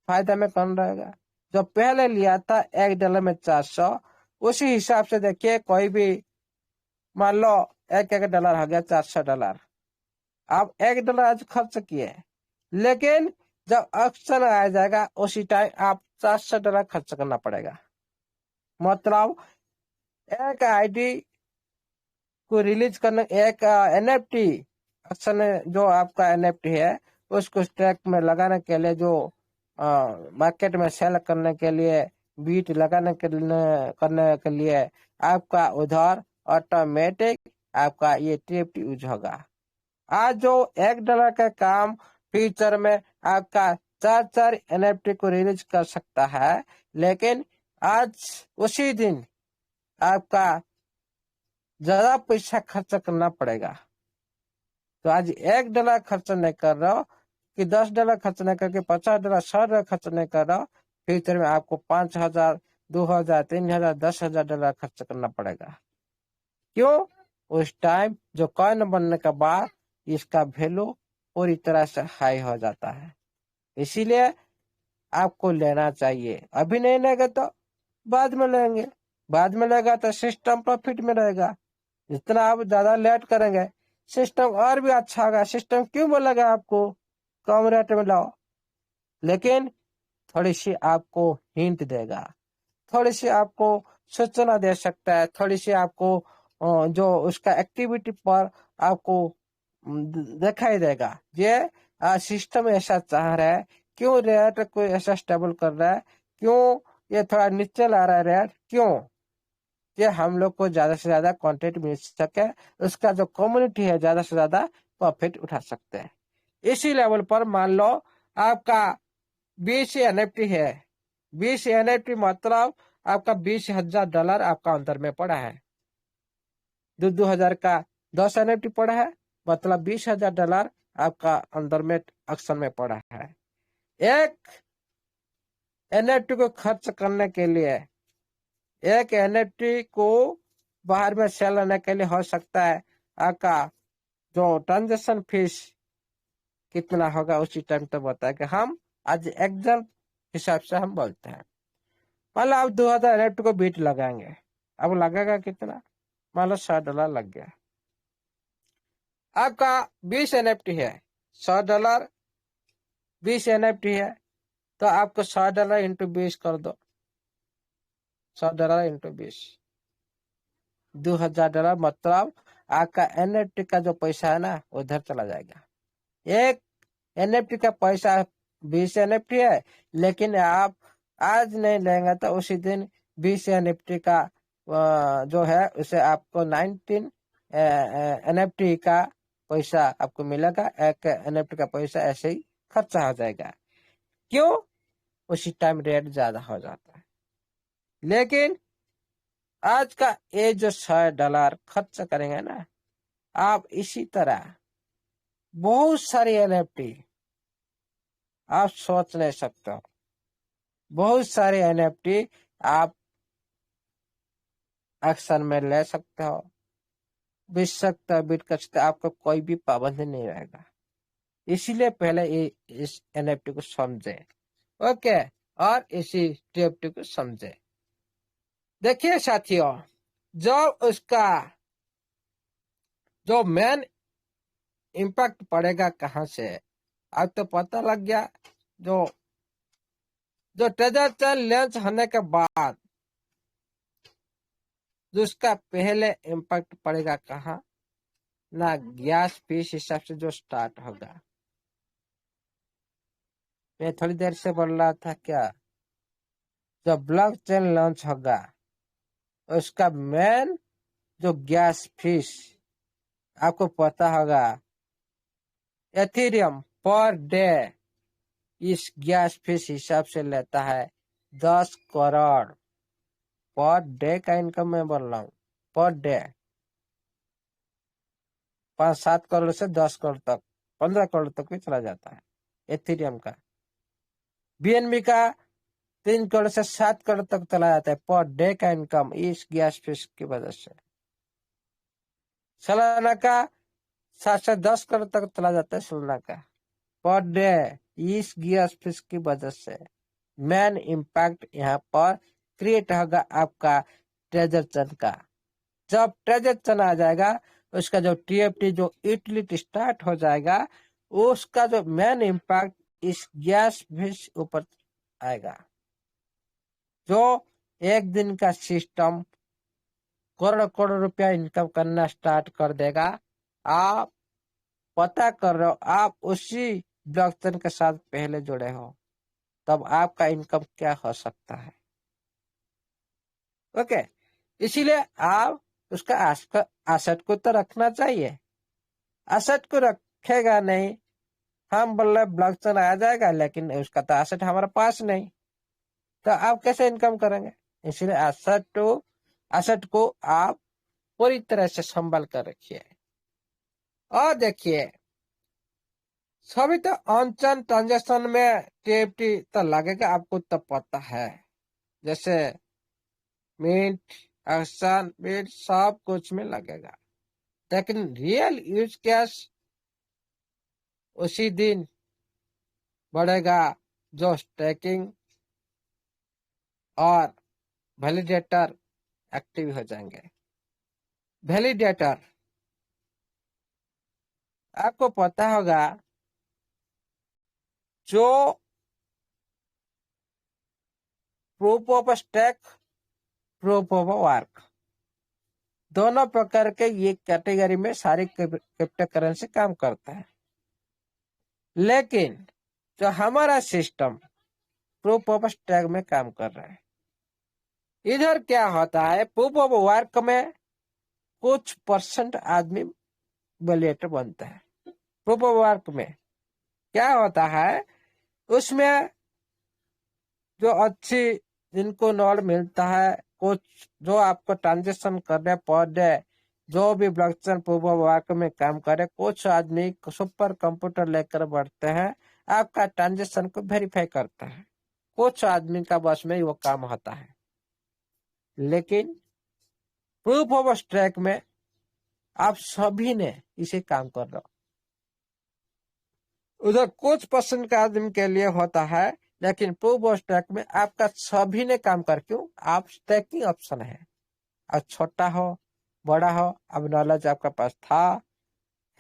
फायदा में कम रहेगा। जो पहले लिया था $1 में 400, उसी हिसाब से देखिए कोई भी मान लो एक डॉलर हो गया $400, आप $1 आज खर्च किए, लेकिन जब ऑप्शन आ जाएगा उसी टाइम आप $400 खर्च करना पड़ेगा। मतलब एक आईडी को रिलीज करने, एक एनएफटी ऑप्शन जो आपका एनएफटी है उसको स्टॉक में लगाने के लिए, जो मार्केट में सेल करने के लिए, बीट लगाने के लिए, करने के लिए आपका उधर ऑटोमेटिक आपका ये टीएफटी यूज होगा। आज जो $1 का काम फ्यूचर में आपका 4 एनएफटी को रिलीज कर सकता है, लेकिन आज उसी दिन आपका ज्यादा पैसा खर्च करना पड़ेगा। तो आज $1 खर्च नहीं कर रहा हो कि $10 खर्च नहीं करके $50, $100 खर्च नहीं कर रहा हो, फ्यूचर में आपको 5,000, 2,000, 3,000, $10,000 खर्च करना पड़ेगा। क्यों? उस टाइम जो कॉइन बनने के बाद इसका वैल्यू पूरी तरह से हाई हो जाता है। इसीलिए आपको लेना चाहिए। अभी नहीं लेंगे तो बाद में लेंगे, बाद में लेगा तो सिस्टम प्रॉफिट में रहेगा। जितना आप ज्यादा लेट करेंगे सिस्टम और भी अच्छा होगा। सिस्टम क्यों बोलेगा आपको कम रेट में लाओ, लेकिन थोड़ी सी आपको हिंट देगा, थोड़ी सी आपको सूचना दे सकता है, थोड़ी सी आपको जो उसका एक्टिविटी पर आपको दिखाई देगा। ये सिस्टम ऐसा चाह रहा है, क्यों रेट को ऐसा स्टेबल कर रहा है, क्यों ये थोड़ा नीचे ला रहा है रेट, क्यों ये हम लोग को ज्यादा से ज्यादा कंटेंट मिल सके, उसका जो कम्युनिटी है ज्यादा से ज्यादा प्रॉफिट उठा सकते हैं। इसी लेवल पर मान लो आपका 20 एनएफटी है, 20 एनएफटी मतलब आपका $20,000 आपका अंदर में पड़ा है। 2,000 का 10 एनएफटी पड़ा है, मतलब $20,000 आपका अंदर में एक्शन में पड़ा है। एक एनएफटी को खर्च करने के लिए, एक एनएफटी को बाहर में सेल करने के लिए हो सकता है आपका जो ट्रांजेक्शन फीस कितना होगा उसी टाइम तो बताएगा। हम आज एग्जाम हिसाब से हम बोलते हैं। मान लो आप 2,000 एनएफटी को बीट लगाएंगे, अब लगेगा कितना, मान लो $100 लग गया। आपका 20 एनएफटी है, $100, 20 एनएफटी है, तो आपको $100 इंटू 20 कर दो, $100 इंटू 20, $2,000, मतलब आपका एनएफटी का जो पैसा है ना उधर चला जाएगा। एक एनएफटी का पैसा 20 एनएफटी है, लेकिन आप आज नहीं लेंगे तो उसी दिन 20 एनएफटी का जो है उसे आपको 19 एनएफटी का पैसा आपको मिलेगा। एक एनएफटी का पैसा ऐसे ही खर्चा हो जाएगा। क्यों? उसी टाइम रेट ज्यादा हो जाता है। लेकिन आज का ये जो $100 खर्च करेंगे ना आप, इसी तरह बहुत सारी एनएफटी आप सोच नहीं सकते हो, बहुत सारे एनएफटी आप एक्शन में ले सकते हो, बेच सकते हो, बिट कर सकते हो, आपको कोई भी पाबंदी नहीं रहेगा। इसीलिए पहले इस एनएफटी को समझे, ओके, और इसी टीएफटी को समझे। देखिए साथियों, जब उसका जो मेन इम्पैक्ट पड़ेगा कहाँ से, अब तो पता लग गया। जो ट्रेजर चेन लॉन्च होने के बाद जो उसका पहले इम्पैक्ट पड़ेगा कहाँ ना, गैस फीस हिसाब से जो स्टार्ट होगा। मैं थोड़ी देर से बोल रहा था क्या, जब ब्लॉकचेन लॉन्च होगा उसका मेन जो गैस फीस आपको पता होगा, एथेरियम पर डे इस गैस फीस हिसाब से लेता है 10 करोड़ पर डे का इनकम। मैं बोल रहा हूँ पर डे 5-7 करोड़ से 10 करोड़ तक, 15 करोड़ तक भी चला जाता है एथेरियम का। बीएनबी का 3 करोड़ से 7 करोड़ तक चला जाता है पर डे का इनकम इस गैस फीस की वजह से। सालाना का 7 से 10 करोड़ तक चला जाता है सालाना का पर डे इस गैस फीस की वजह से। मेन इम्पैक्ट यहाँ पर क्रिएट होगा आपका ट्रेजर चेन का। जब ट्रेजर चेन आ जाएगा उसका जो टीएफटी जो यूटिलिटी स्टार्ट हो जाएगा, उसका जो मेन इम्पैक्ट इस गैस फीस ऊपर आएगा। जो एक दिन का सिस्टम करोड़ करोड़ रुपया इनकम करना स्टार्ट कर देगा। आप पता कर रहे हो, आप उसी ब्लॉकचेन के साथ पहले जुड़े हो, तब आपका इनकम क्या हो सकता है। ओके, इसीलिए आप उसका एसेट को तो रखना चाहिए। एसेट को रखेगा नहीं, हम बोल रहे ब्लॉकचेन आ जाएगा लेकिन उसका तो एसेट हमारे पास नहीं, तो आप कैसे इनकम करेंगे। इसलिए एसेट को आप पूरी तरह से संभाल कर रखिए। और देखिए, सभी तो ऑन चेन ट्रांजेक्शन में टीएफटी तो लगेगा, आपको तो पता है। जैसे मिंट, एक्शन, बिट सब कुछ में लगेगा, लेकिन रियल यूज कैश उसी दिन बढ़ेगा जो स्टेकिंग और वैलिडेटर एक्टिव हो जाएंगे। वैलिडेटर आपको पता होगा, जो proof of stake, proof of work, दोनों प्रकार के ये कैटेगरी में सारी क्रिप्टो करेंसी काम करता है। लेकिन जो हमारा सिस्टम प्रूफ ऑफ स्टेक में काम कर रहा है, इधर क्या होता है, प्रूफ ऑफ वर्क में कुछ परसेंट आदमी वैलिडेटर बनता है। प्रूफ ऑफ वर्क में क्या होता है, उसमें जो अच्छी जिनको नोड मिलता है, कुछ जो आपको ट्रांजेक्शन करने पर डे जो भी ब्लॉकचेन प्रूफ ऑफ वर्क में काम करे, कुछ आदमी सुपर कंप्यूटर लेकर बढ़ते हैं, आपका ट्रांजेक्शन को वेरीफाई करता है। कुछ आदमी का बस में वो काम होता है। लेकिन प्रूफ ऑफ स्टेक में आप सभी ने इसे काम कर रहे हो। उधर कुछ परसेंट का आदमी के लिए होता है, लेकिन प्रूफ ऑफ स्टेक में आपका सभी ने काम कर, क्यों, आप स्टेकिंग ऑप्शन है। अब छोटा हो बड़ा हो, अब नॉलेज आपका पास था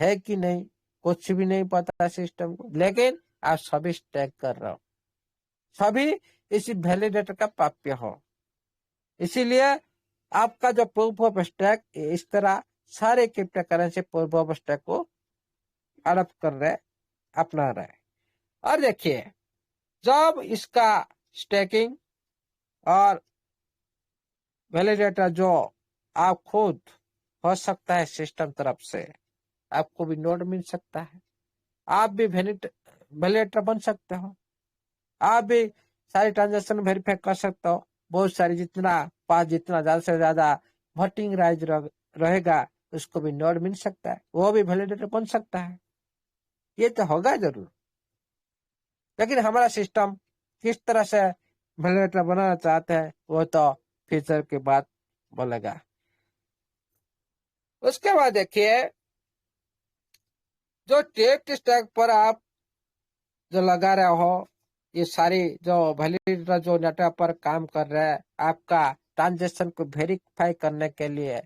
है कि नहीं, कुछ भी नहीं पता सिस्टम को, लेकिन आप सभी स्टेक कर रहे हो, सभी इसी वैलिडेटर का प्राप्य हो। इसीलिए आपका जो प्रूफ ऑफ स्टेक इस तरह सारे cryptocurrency proof of stake को अडॉप्ट कर रहे, अपना रहे। और देखिए, जब इसका स्टेकिंग और वैलिडेटर जो आप खुद हो सकता है सिस्टम तरफ से, आपको भी नोड मिल सकता है, आप भी वैलिडेटर बन सकते हो, आप भी सारी ट्रांजेक्शन वेरीफाई कर सकते हो। बहुत सारी जितना पास जितना ज्यादा से ज्यादा वोटिंग राइज रहेगा, उसको भी नोड मिल सकता है, वो भी वैलिडेटर बन सकता है। ये तो होगा जरूर, लेकिन हमारा सिस्टम किस तरह से वैलिडेटर बनाना चाहते हैं वो तो फ्यूचर के बाद बोलेगा। उसके बाद देखिए, जो टेक स्टैक पर आप जो लगा रहे हो, ये सारी जो वैलिडेटर जो नेटवर्क पर काम कर रहे हैं, आपका ट्रांजेक्शन को वेरीफाई करने के लिए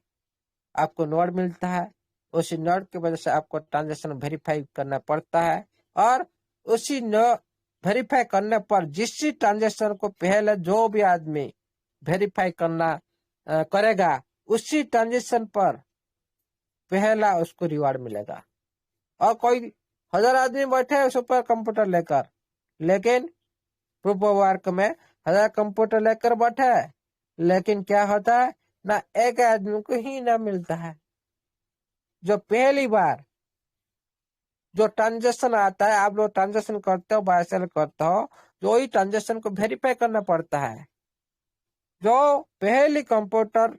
आपको नोड मिलता है। उसी नोड की वजह से आपको ट्रांजेक्शन वेरीफाई करना पड़ता है, और उसी वेरीफाई करने पर जिस ट्रांजेक्शन को पहले जो भी आदमी वेरीफाई करेगा, उसी ट्रांजेक्शन पर पहला उसको रिवार्ड मिलेगा। और कोई 1000 आदमी बैठे हैं सुपर कंप्यूटर लेकर, लेकिन प्रूफ ऑफ वर्क में 1000 कंप्यूटर लेकर बैठे है, लेकिन क्या होता है ना, एक आदमी को ही ना मिलता है। जो पहली बार जो ट्रांजेक्शन आता है, आप लोग ट्रांजेक्शन करते हो, बाय सेल करते हो, जो ही ट्रांजेक्शन को वेरीफाई करना पड़ता है। जो पहली कंप्यूटर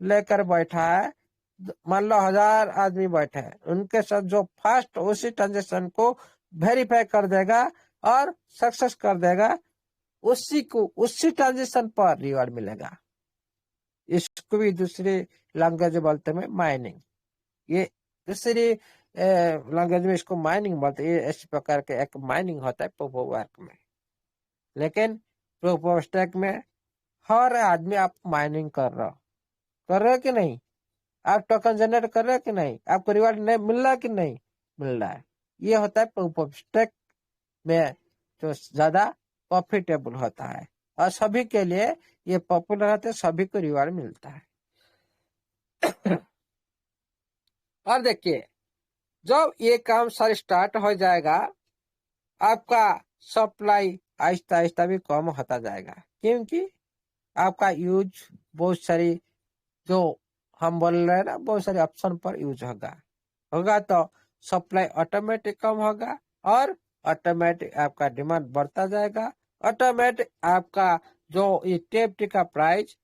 लेकर बैठा है, मान लो 1000 आदमी बैठे हैं, उनके साथ जो फर्स्ट उसी ट्रांजेक्शन को वेरीफाई कर देगा और सक्सेस कर देगा, उसी को उसी ट्रांजेक्शन पर रिवार्ड मिलेगा। इसको भी दूसरी लैंग्वेज बोलते हैं माइनिंग। ये दूसरी लैंग्वेज में इसको माइनिंग बोलते हैं। ये इस प्रकार के एक माइनिंग होता है प्रूफ ऑफ वर्क में। लेकिन प्रूफ ऑफ स्टेक में हर आदमी आप माइनिंग कर रहे हो कि नहीं, आप टोकन जनरेट कर रहे हो कि नहीं, आपको रिवार्ड नहीं मिल रहा कि नहीं मिल रहा है। ये होता है प्रूफ ऑफ स्टेक में जो ज्यादा प्रॉफिटेबल होता है, और सभी के लिए ये पॉपुलर होता है, सभी को रिवार्ड मिलता है। और देखिए, जब ये काम सारे स्टार्ट हो जाएगा, आपका सप्लाई आहिस्ता आहिस्ता भी कम होता जाएगा, क्योंकि आपका यूज बहुत सारी, जो हम बोल रहे हैं ना, बहुत सारे ऑप्शन पर यूज होगा तो सप्लाई ऑटोमेटिक कम होगा और ऑटोमेटिक आपका डिमांड बढ़ता जाएगा। ऑटोमेटिक आपका जो ये टीएफटी का प्राइस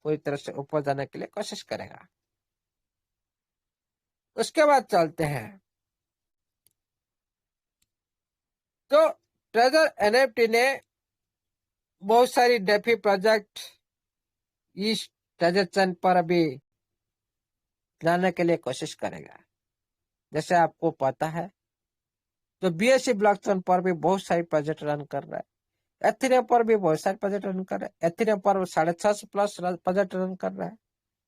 पूरी तरह से ऊपर जाने के लिए कोशिश करेगा। उसके बाद चलते हैं तो ट्रेजर एनएफटी ने बहुत सारी डेफी प्रोजेक्ट इस ट्रेजर चैन पर अभी लाने के लिए कोशिश करेगा। जैसे आपको पता है तो बीएससी ब्लॉकचेन पर भी बहुत सारी प्रोजेक्ट रन कर रहा है, एथेरियम पर भी बहुत सारे प्रोजेक्ट रन कर रहा है, एथेरियम पर 650 प्लस प्रोजेक्ट रन कर रहा है,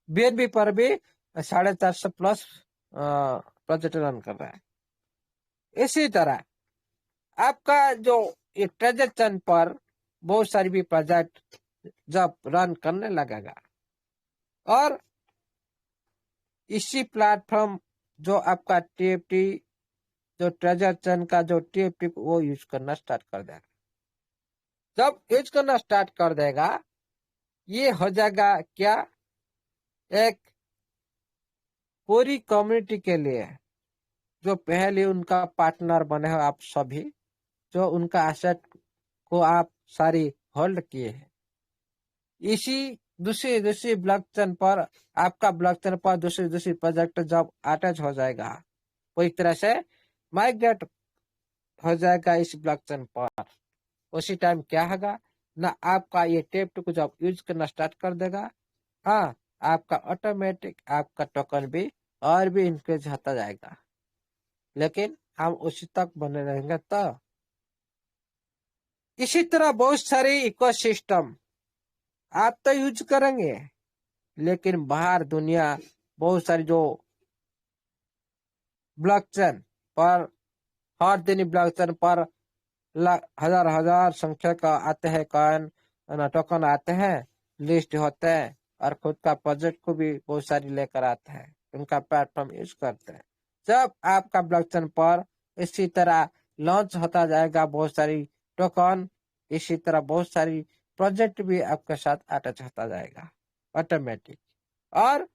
बीएनबी पर भी 450 प्लस प्रोजेक्ट रन कर रहा है। इसी तरह आपका जो ये ट्रेजर चैन पर बहुत सारी भी प्रोजेक्ट जब रन करने लगेगा और इसी प्लेटफॉर्म जो आपका टीएफटी, जो ट्रेजर चैन का जो टीएफटी वो यूज करना स्टार्ट कर देगा। जब यूज करना स्टार्ट कर देगा, ये हो जाएगा क्या, एक पूरी कम्युनिटी के लिए, जो पहले उनका पार्टनर बने हो आप सभी, जो उनका एसेट को आप सारी होल्ड किए हैं, इसी दूसरी दूसरी ब्लॉकचेन पर, आपका ब्लॉकचेन पर दूसरी दूसरी प्रोजेक्ट जब अटैच हो जाएगा, वो एक तरह से माइग्रेट हो जाएगा इस ब्लॉकचेन पर। उसी टाइम क्या होगा ना, आपका ये टेप को जब यूज करना स्टार्ट कर देगा, हाँ, आपका ऑटोमेटिक आपका टोकन भी और भी इंक्रीज होता जाएगा। लेकिन हम उसी तक बने रहेंगे तो इसी तरह बहुत सारे इकोसिस्टम आप तो यूज करेंगे, लेकिन बाहर दुनिया बहुत सारी जो ब्लॉकचेन पर, हर दिन ब्लॉकचेन पर हजार हजार संख्या का आते हैं कॉइन, टोकन आते हैं, लिस्ट होते हैं और खुद का प्रोजेक्ट को भी बहुत सारी लेकर आते हैं, उनका प्लेटफॉर्म यूज करते हैं। जब आपका ब्लॉकचेन पर इसी तरह लॉन्च होता जाएगा बहुत सारी टोकन, इसी तरह बहुत सारी प्रोजेक्ट भी आपके साथ अटैच होता जाएगा ऑटोमेटिक। और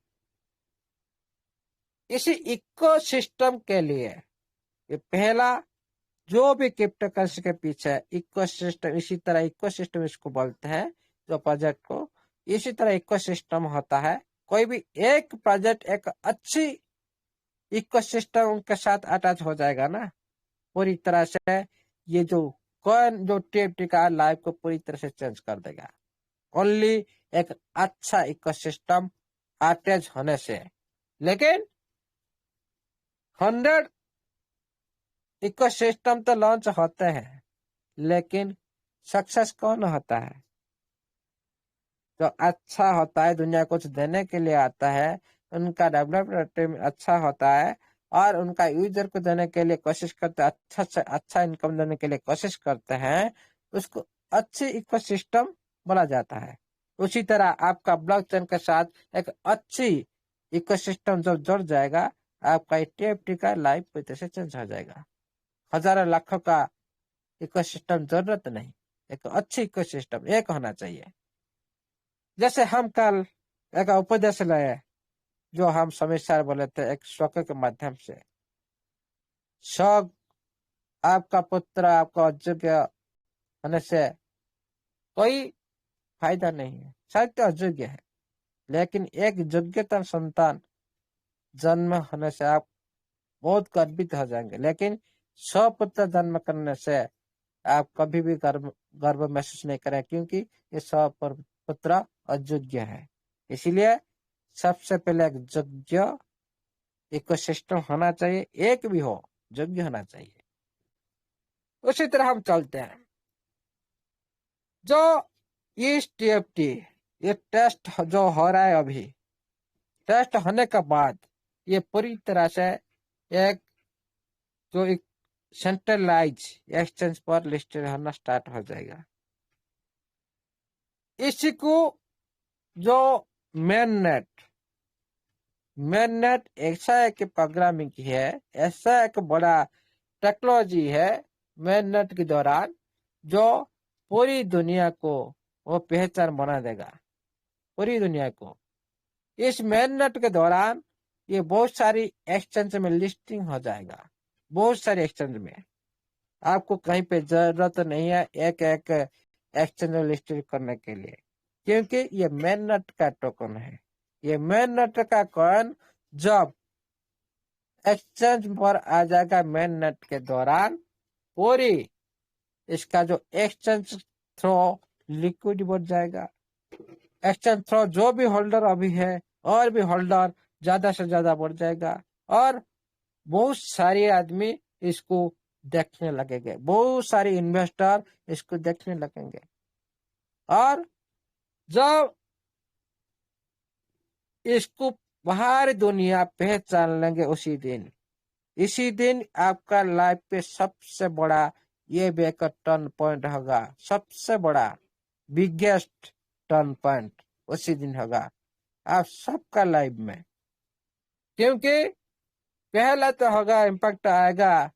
इसी इकोसिस्टम के लिए ये पहला जो भी क्रिप्टो करेंसी के पीछे इकोसिस्टम, इसी तरह इकोसिस्टम इसको बोलते हैं जो प्रोजेक्ट को, इसी तरह इकोसिस्टम होता है। कोई भी एक प्रोजेक्ट एक अच्छी इकोसिस्टम के साथ अटैच हो जाएगा ना, पूरी तरह से ये जो कॉइन जो टीएफटी का लाइफ को पूरी तरह से चेंज कर देगा, ओनली एक अच्छा इकोसिस्टम अटैच होने से। लेकिन 100 इकोसिस्टम तो लॉन्च होते हैं, लेकिन सक्सेस कौन होता है? जो अच्छा होता है, दुनिया को कुछ देने के लिए आता है, उनका डेवलपमेंट टीम अच्छा होता है और उनका यूजर को देने के लिए कोशिश करते हैं, अच्छा से अच्छा इनकम देने के लिए कोशिश करते हैं, उसको अच्छी इकोसिस्टम बोला जाता है। उसी तरह आपका ब्लॉकचेन के साथ एक अच्छी इकोसिस्टम जब जुड़ जाएगा, आपका टीएफटी का लाइफ पूरी तरह से चेंज हो जाएगा। हजारों लाखों का इकोसिस्टम जरूरत नहीं, एक अच्छी इकोसिस्टम एक होना चाहिए। जैसे हम कल एक उपदेश लाए जो हम समीक्षार बोले थे, एक शौक के माध्यम से, शौक आपका पुत्र आपका अयोग्य होने से कोई फायदा नहीं है, शायद तो अयोग्य है, लेकिन एक योग्यता संतान जन्म होने से आप बहुत गर्वित हो जाएंगे। लेकिन 100 पुत्र जन्म करने से आप कभी भी गर्व गर्व महसूस नहीं करें, क्योंकि ये 100 पुत्र अयोग्य है। इसीलिए सबसे पहले एक योग्य इकोसिस्टम होना चाहिए, एक भी हो योग्य होना चाहिए। उसी तरह हम चलते हैं, जो इस टीएफटी ये टेस्ट जो हो रहा है, अभी टेस्ट होने के बाद ये पूरी तरह से एक जो एक सेंट्रलाइज एक्सचेंज पर लिस्टेड होना स्टार्ट हो जाएगा। इसी को जो मेन नेट ऐसा एक प्रोग्रामिंग है, ऐसा एक बड़ा टेक्नोलॉजी है मेहनत के दौरान जो पूरी दुनिया को वो पहचान बना देगा, पूरी दुनिया को। इस मेहनत के दौरान ये बहुत सारी एक्सचेंज में लिस्टिंग हो जाएगा, बहुत सारी एक्सचेंज में। आपको कहीं पे जरूरत नहीं है एक एक एक्सचेंज में लिस्टिंग करने के लिए, क्योंकि ये मेहनत का टोकन है। ये मेहनत का कॉइन जब एक्सचेंज पर आ जाएगा मेहनत के दौरान, पूरी इसका जो एक्सचेंज थ्रो लिक्विड बढ़ जाएगा। एक्सचेंज थ्रो जो भी होल्डर अभी है और भी होल्डर ज्यादा से ज्यादा बढ़ जाएगा, और बहुत सारे आदमी इसको देखने लगेंगे, बहुत सारे इन्वेस्टर इसको देखने लगेंगे। और जब इसको बाहर दुनिया पहचान लेंगे इसी दिन आपका लाइफ पे सबसे बड़ा ये भी एक टर्न पॉइंट होगा, सबसे बड़ा बिगेस्ट टर्न पॉइंट उसी दिन होगा आप सबका लाइफ में। क्योंकि पहला तो होगा इम्पैक्ट आएगा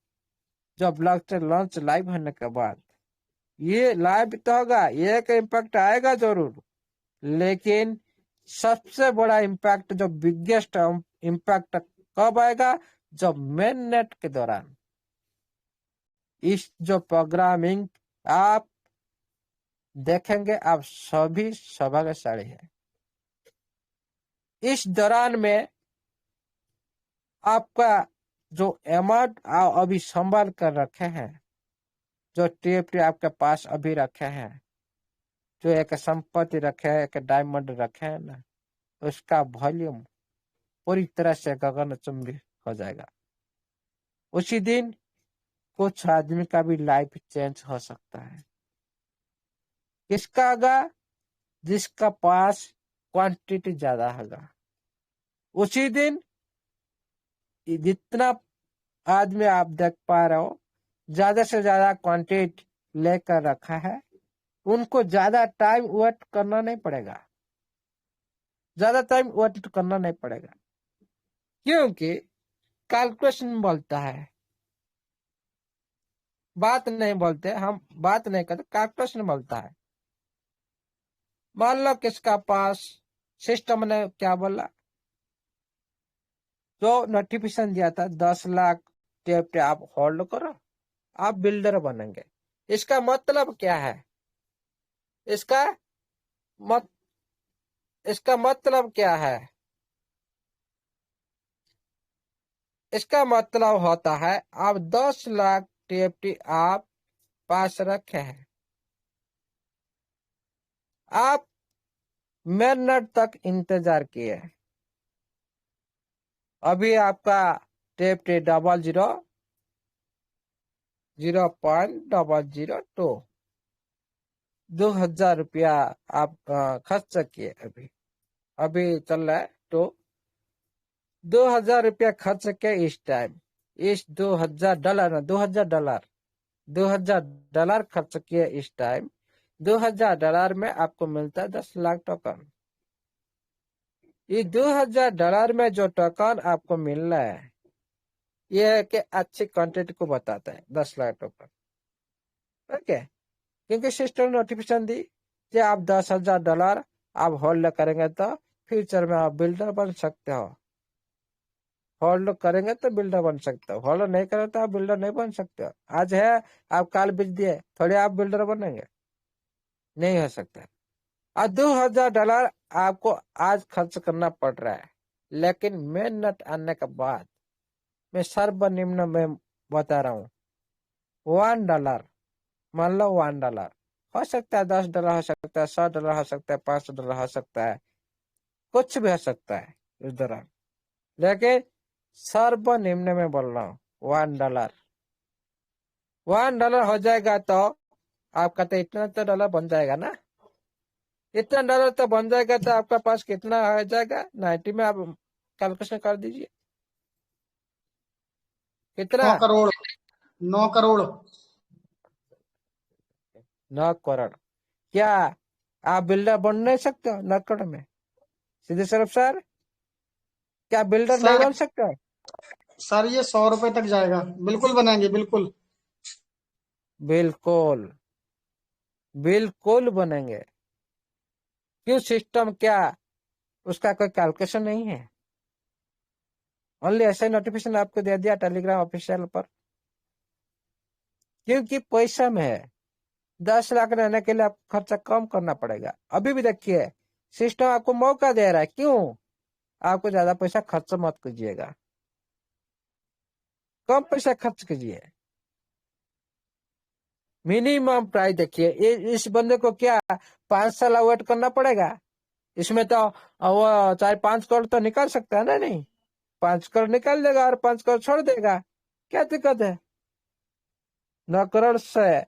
जब ब्लॉकचेन लॉन्च लाइव होने के बाद, ये लाइव तो होगा, ये एक इम्पैक्ट आएगा जरूर, लेकिन सबसे बड़ा इम्पैक्ट जो बिगेस्ट इम्पैक्ट कब आएगा, जब मेन नेट के दौरान इस जो प्रोग्रामिंग आप देखेंगे, आप सभी सौभाग्यशाली है। इस दौरान में आपका जो अमाउंट अभी संभाल कर रखे हैं, जो टीएफटी आपके पास अभी रखे हैं, जो एक संपत्ति रखे हैं, एक डायमंड रखे हैं ना, उसका वॉल्यूम पूरी तरह से गगनचुंबी हो जाएगा। उसी दिन कुछ आदमी का भी लाइफ चेंज हो सकता है। किसका होगा? जिसका पास क्वांटिटी ज्यादा होगा। उसी दिन जितना आदमी आप देख पा रहे हो ज्यादा से ज्यादा क्वांटिटी लेकर रखा है, उनको ज्यादा टाइम वेट करना नहीं पड़ेगा, ज्यादा टाइम वेट करना नहीं पड़ेगा, क्योंकि कैलकुलेशन बोलता है, बात नहीं बोलते हम, बात नहीं करते, कैलकुलेशन बोलता है। मान लो किसका पास सिस्टम ने क्या बोला, जो नोटिफिकेशन दिया था 10 लाख टेप आप होल्ड करो, आप बिल्डर बनेंगे। इसका मतलब क्या है? इसका मतलब क्या है? इसका मतलब होता है आप 10 लाख टीएफटी आप पास रखे हैं, आप मिनट तक इंतजार किए, अभी आपका टीएफटी 0.002 2000 रुपया आप खर्च किए, अभी चल रहा है तो 2000 रुपया खर्च किए इस टाइम, इस $2000 $2000 खर्च किए इस टाइम, $2000 में आपको मिलता है 10 लाख टोकन। ये $2000 में जो टोकन आपको मिल रहा है, ये है कि अच्छी कंटेंट को बताता है 10 लाख टोकन। ओके, क्योंकि सिस्टम नोटिफिकेशन दी कि आप $10,000 आप होल्ड करेंगे तो फ्यूचर में आप बिल्डर बन सकते हो, होल्ड करेंगे तो बिल्डर बन सकते हो, होल्ड नहीं करेंगे तो आप बिल्डर नहीं बन सकते हो। आज है आप काल बेच दिए, थोड़े आप बिल्डर बनेंगे, नहीं हो सकता। और $2000 आपको आज खर्च करना पड़ रहा है, लेकिन मेन नेट आने के बाद मैं सर्वनिम्न में बता रहा हूँ, $1, मान लो $1 हो सकता है, $10 हो सकता है, $100 हो सकता है, $500 हो सकता है, कुछ भी हो सकता है इस दौरान, लेकिन सर्वनिम्न में बोल रहा हूँ $1 $1 हो जाएगा तो आपका तो इतना तो डॉलर बन जाएगा ना, इतना डॉलर तो बन जाएगा तो आपका पास कितना आ जाएगा? 90 में आप कैलकुलेशन कर दीजिए, कितना? 9 करोड़ 9 करोड़ 9 करोड़। क्या आप बिल्डर बन नहीं सकते हो 9 करोड़ में? सीधे सरफ सर, क्या बिल्डर नहीं सर बन सकते हो? सर ये 100 रुपए तक जाएगा, बिल्कुल बनाएंगे, बिल्कुल। बिल्कुल बिल्कुल बनेंगे। क्यों? सिस्टम क्या उसका कोई कैलकुलेशन नहीं है? ओनली ऐसा नोटिफिकेशन आपको दे दिया टेलीग्राम ऑफिशियल पर, क्योंकि पैसा में है। 10 लाख रहने के लिए आपको खर्चा कम करना पड़ेगा। अभी भी देखिए सिस्टम आपको मौका दे रहा है, क्यों? आपको ज्यादा पैसा खर्च मत कीजिएगा, कम पैसा खर्च कीजिए। मिनिमम प्राइस देखिए, इस बंदे को क्या 5 साल वेट करना पड़ेगा? इसमें तो वो चाहे 5 करोड़ तो निकाल सकता है ना? नहीं, 5 करोड़ निकाल देगा और 5 करोड़ छोड़ देगा, क्या दिक्कत है? 9 करोड़ से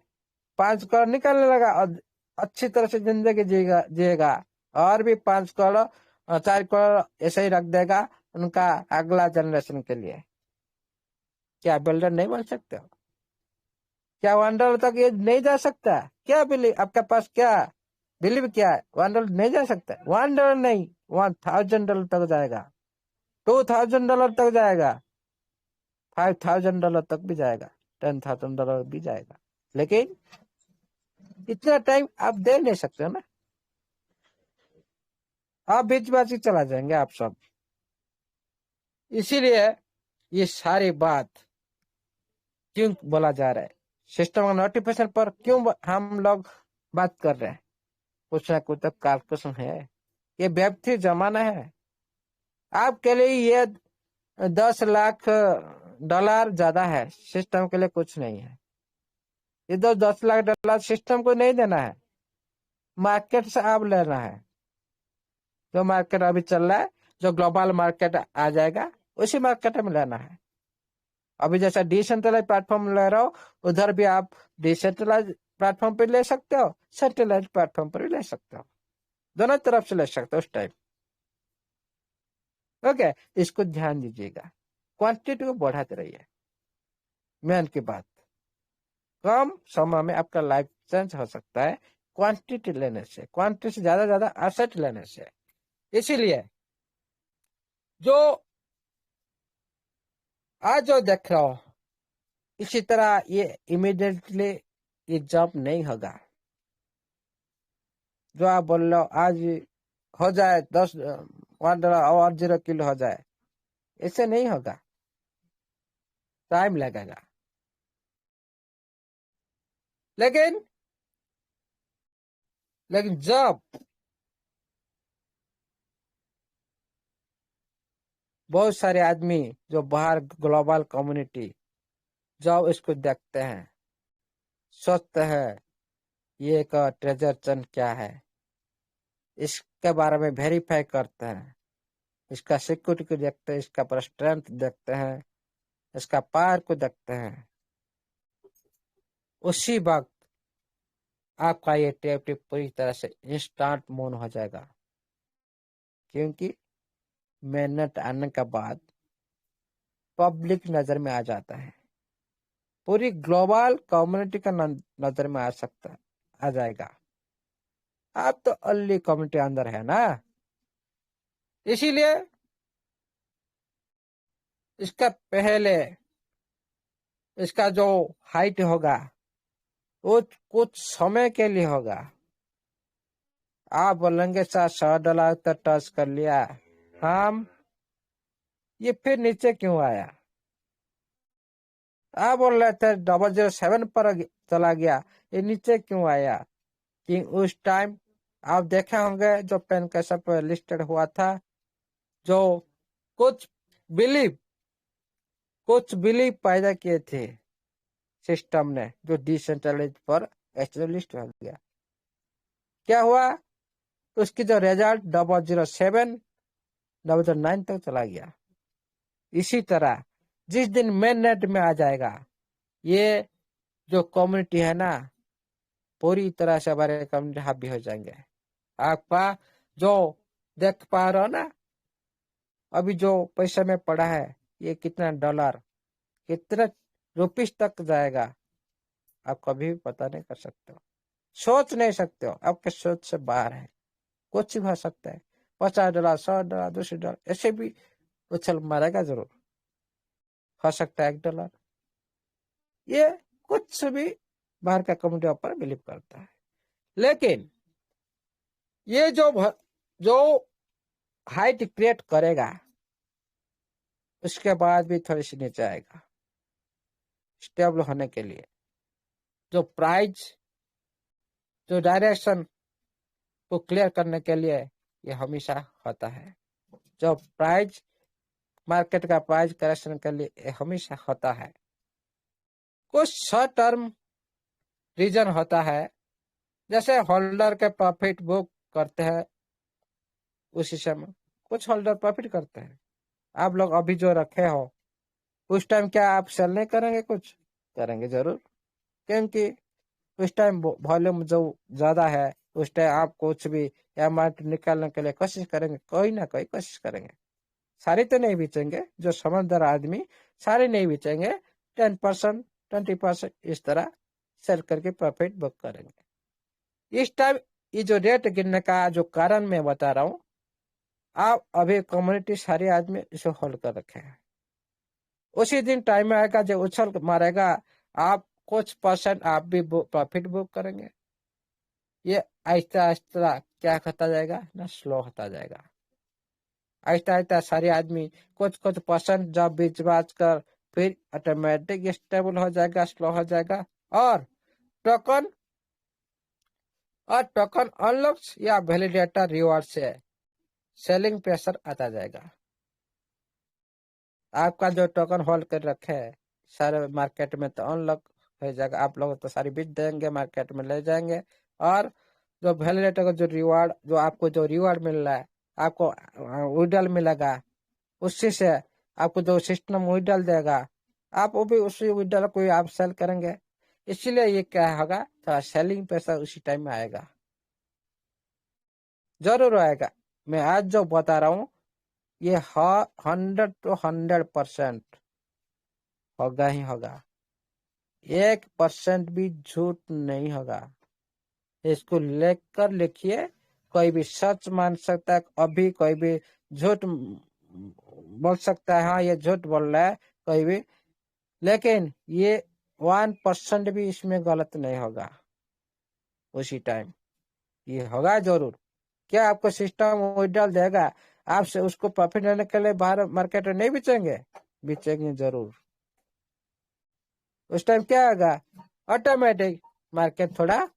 5 करोड़ निकालने लगा और अच्छी तरह से जिंदगी जिएगा जिएगा और भी 5 करोड़ 4 करोड़ ऐसे ही रख देगा उनका अगला जनरेशन के लिए। क्या बिल्डर नहीं बन सकते हो? क्या $1 तक ये नहीं जा सकता? क्या बिलीव आपके पास? क्या बिलीव क्या है? $1 नहीं जा सकता? $1 नहीं, $1,000 तक जाएगा, $2,000 तक जाएगा, $5,000 तक भी जाएगा, $10,000 भी जाएगा। लेकिन इतना टाइम आप दे नहीं सकते हो ना, आप बीचबाजी चला जाएंगे आप सब। इसीलिए ये सारी बात क्यों बोला जा रहा है, सिस्टम नोटिफिकेशन पर क्यों हम लोग बात कर रहे हैं? कुछ ना कुछ तो कैलकुलेशन है। ये बेवकूफी जमाना है। आपके लिए ये $10 लाख ज्यादा है, सिस्टम के लिए कुछ नहीं है। ये $10 लाख सिस्टम को नहीं देना है, मार्केट से आप लेना है। जो मार्केट अभी चल रहा है, जो ग्लोबल मार्केट आ जाएगा, उसी मार्केट में लेना है। अभी जैसा डिसेंट्रलाइज प्लेटफॉर्म ले रहे हो, उधर भी आप डिसेंट्रलाइज प्लेटफॉर्म पे ले सकते हो, सेंट्रलाइज प्लेटफॉर्म पर भी ले सकते हो, दोनों तरफ से ले सकते हो उस टाइम। ओके, इसको ध्यान दीजिएगा, क्वांटिटी को बढ़ाते रहिए। मेन की बात, कम समय में आपका लाइफ चेंज हो सकता है क्वांटिटी लेने से, क्वांटिटी से ज्यादा एसेट लेने से। इसीलिए जो आज जो देख रहा हो, इसी तरह ये इमीडिएटली ये जॉब नहीं होगा। जो आप बोल रहे हो आज हो जाए $10 और 0 किलो हो जाए, ऐसे नहीं होगा, टाइम लगेगा। लेकिन जब बहुत सारे आदमी जो बाहर ग्लोबल कम्युनिटी जब इसको देखते हैं, सोचते हैं ये एक ट्रेजर चंट क्या है, इसके बारे में वेरीफाई करते हैं, इसका सिक्योरिटी को देखते हैं, इसका पर स्ट्रेंथ देखते हैं, इसका पावर को देखते हैं। उसी वक्त आपका ये टेप पूरी तरह से इंस्टेंट मून हो जाएगा, क्योंकि मेहनत आने के बाद पब्लिक नजर में आ जाता है, पूरी ग्लोबल कम्युनिटी का नजर में आ जाएगा। आप तो अर्ली कम्युनिटी अंदर है ना, इसीलिए इसका पहले इसका जो हाइट होगा वो कुछ समय के लिए होगा। आप बोलेंगे सर $100 तक टच कर लिया हम, ये फिर नीचे क्यों आया? आप बोल रहे थे 007 पर चला गया, ये नीचे क्यों आया? कि उस टाइम आप देखे होंगे जो पेन कैसे पर लिस्टेड हुआ था, जो कुछ बिलीव पैदा किए थे सिस्टम ने, जो डिसेंट्रलाइज पर एस्टेब्लिश हो गया। क्या हुआ? उसकी जो रिजल्ट 007 009 तक चला गया। इसी तरह जिस दिन मेन नेट में आ जाएगा, ये जो कम्युनिटी है ना, पूरी तरह से हमारे कम्युनिटी हावी हो जाएंगे। आपका जो देख पा रहे हो ना, अभी जो पैसे में पड़ा है, ये कितना डॉलर, कितना रुपीस तक जाएगा, आप कभी भी पता नहीं कर सकते हो, सोच नहीं सकते हो, आपके सोच से बाहर है। कुछ भी हो सकता है, $50 $100 $200 ऐसे भी उछल मारेगा जरूर, हो सकता है $1। ये कुछ भी बाहर का कम्युनिटी ऊपर बिलीव करता है। लेकिन ये जो हाइट क्रिएट करेगा उसके बाद भी थोड़ी सी नीचे आएगा स्टेबल होने के लिए। जो प्राइस जो डायरेक्शन को क्लियर करने के लिए ये हमेशा होता है। जो प्राइस मार्केट का प्राइस करेक्शन के लिए ये हमेशा होता है। कुछ शॉर्ट टर्म रीजन होता है, जैसे होल्डर के प्रॉफिट बुक करते हैं उसी समय कुछ होल्डर प्रॉफिट करते हैं। आप लोग अभी जो रखे हो उस टाइम क्या आप सेल नहीं करेंगे? कुछ करेंगे जरूर, क्योंकि उस टाइम वॉल्यूम जो ज्यादा है उस टाइम आप कुछ भी अमाउंट निकालने के लिए कोशिश करेंगे, कोई ना कोई कोशिश करेंगे। सारे तो नहीं बेचेंगे, जो समझदार आदमी सारे नहीं बेचेंगे, 10% 20% इस तरह सेल करके प्रॉफिट बुक करेंगे। इस टाइम ये जो रेट गिरने का जो कारण मैं बता रहा हूँ, आप अभी कम्युनिटी सारे आदमी इसे होल्ड कर रखे हैं। उसी दिन टाइम आएगा जब उछल मारेगा, आप कुछ परसेंट आप भी प्रॉफिट बुक करेंगे। ये आहिस्ता आहिस्ता क्या होता जाएगा ना, स्लो होता जाएगा। आहिस्ता आहिस्ता सारे आदमी कुछ कुछ परसेंट जब बीच बाज कर फिर ऑटोमेटिक स्टेबल हो जाएगा, स्लो हो जाएगा। और टोकन अनलॉक्स या वैलिडेटर रिवॉर्ड से सेलिंग प्रेशर आता जाएगा। आपका जो टोकन होल्ड कर रखे है सारे मार्केट में तो अनलॉक हो जाएगा। आप लोग तो सारी बेच देंगे, मार्केट में ले जाएंगे। और जो वैलिडेटर का जो रिवार्ड, जो आपको जो रिवार्ड मिल रहा है, आपको विड्रॉल मिलेगा, उससे से आपको जो सिस्टम विड्रॉल देगा, आप वो भी उसी विड्रॉल को आप सेल करेंगे। इसीलिए ये क्या होगा, थोड़ा सेलिंग प्रेशर उसी टाइम में आएगा, जरूर आएगा। मैं आज जो बता रहा हूँ ये 100 to 100% होगा ही होगा, 1% भी झूठ नहीं होगा। इसको लेकर लिखिए, कोई भी सच मान सकता है, अभी कोई भी झूठ बोल सकता है, हाँ ये झूठ बोल रहा है कोई भी, लेकिन ये 1% भी इसमें गलत नहीं होगा। उसी टाइम ये होगा जरूर। क्या आपको सिस्टम विड्रॉल देगा, आपसे उसको प्रॉफिट लेने के लिए बाहर मार्केट में नहीं बेचेंगे? बेचेंगे जरूर। उस टाइम क्या होगा, ऑटोमेटिक मार्केट थोड़ा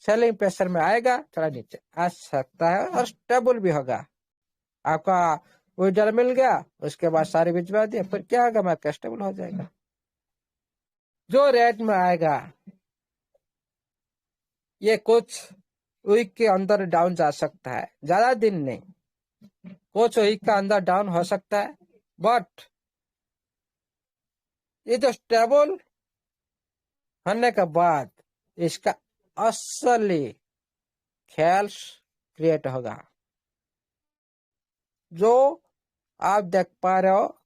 सेलिंग प्रेशर में आएगा, थोड़ा नीचे आ सकता है और स्टेबल भी होगा। आपका विड्रॉल मिल गया, उसके बाद सारे भिजवा दिए, फिर क्या होगा, मार्केट स्टेबल हो जाएगा। जो रेट में आएगा ये कुछ वीक के अंदर डाउन जा सकता है, ज्यादा दिन नहीं, कुछ वीक का अंदर डाउन हो सकता है। बट ये जो स्टेबल होने के बाद इसका असली ख्याल क्रिएट होगा। जो आप देख पा रहे हो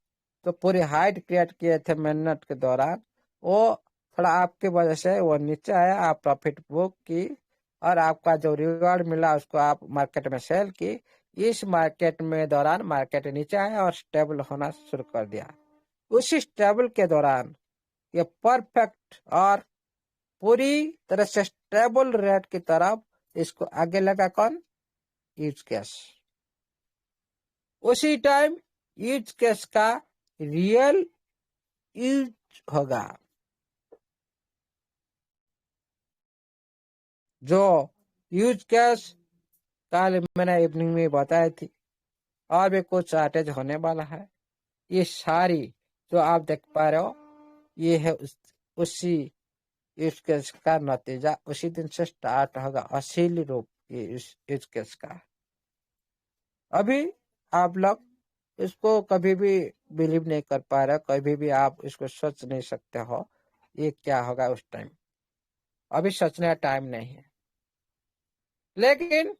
तो पूरी हाइट क्रिएट किए थे मेहनत के दौरान, वो थोड़ा आपके वजह से वो नीचे आया, आप प्रॉफिट बुक की और आपका जो रिवॉर्ड मिला उसको आप मार्केट में सेल की। इस मार्केट में दौरान मार्केट नीचे आया और स्टेबल होना शुरू कर दिया। उसी स्टेबल के दौरान ये परफेक्ट और पूरी तरह से स्टेबल रेट की तरफ इसको आगे लगा कौन, यूज कैश। उसी टाइम यूज कैश का रियल यूज होगा। जो यूज कैश कल मैंने इवनिंग में बताई थी, और भी कुछ शॉर्टेज होने वाला है। ये सारी जो आप देख पा रहे हो ये है उसी यूज केस का नतीजा। उसी दिन से स्टार्ट होगा असली रूप ये यूज केस का। अभी आप लोग इसको कभी भी बिलीव नहीं कर पा रहे, कभी भी आप इसको सोच नहीं सकते हो ये क्या होगा उस टाइम। अभी सोचने का टाइम नहीं है। लेकिन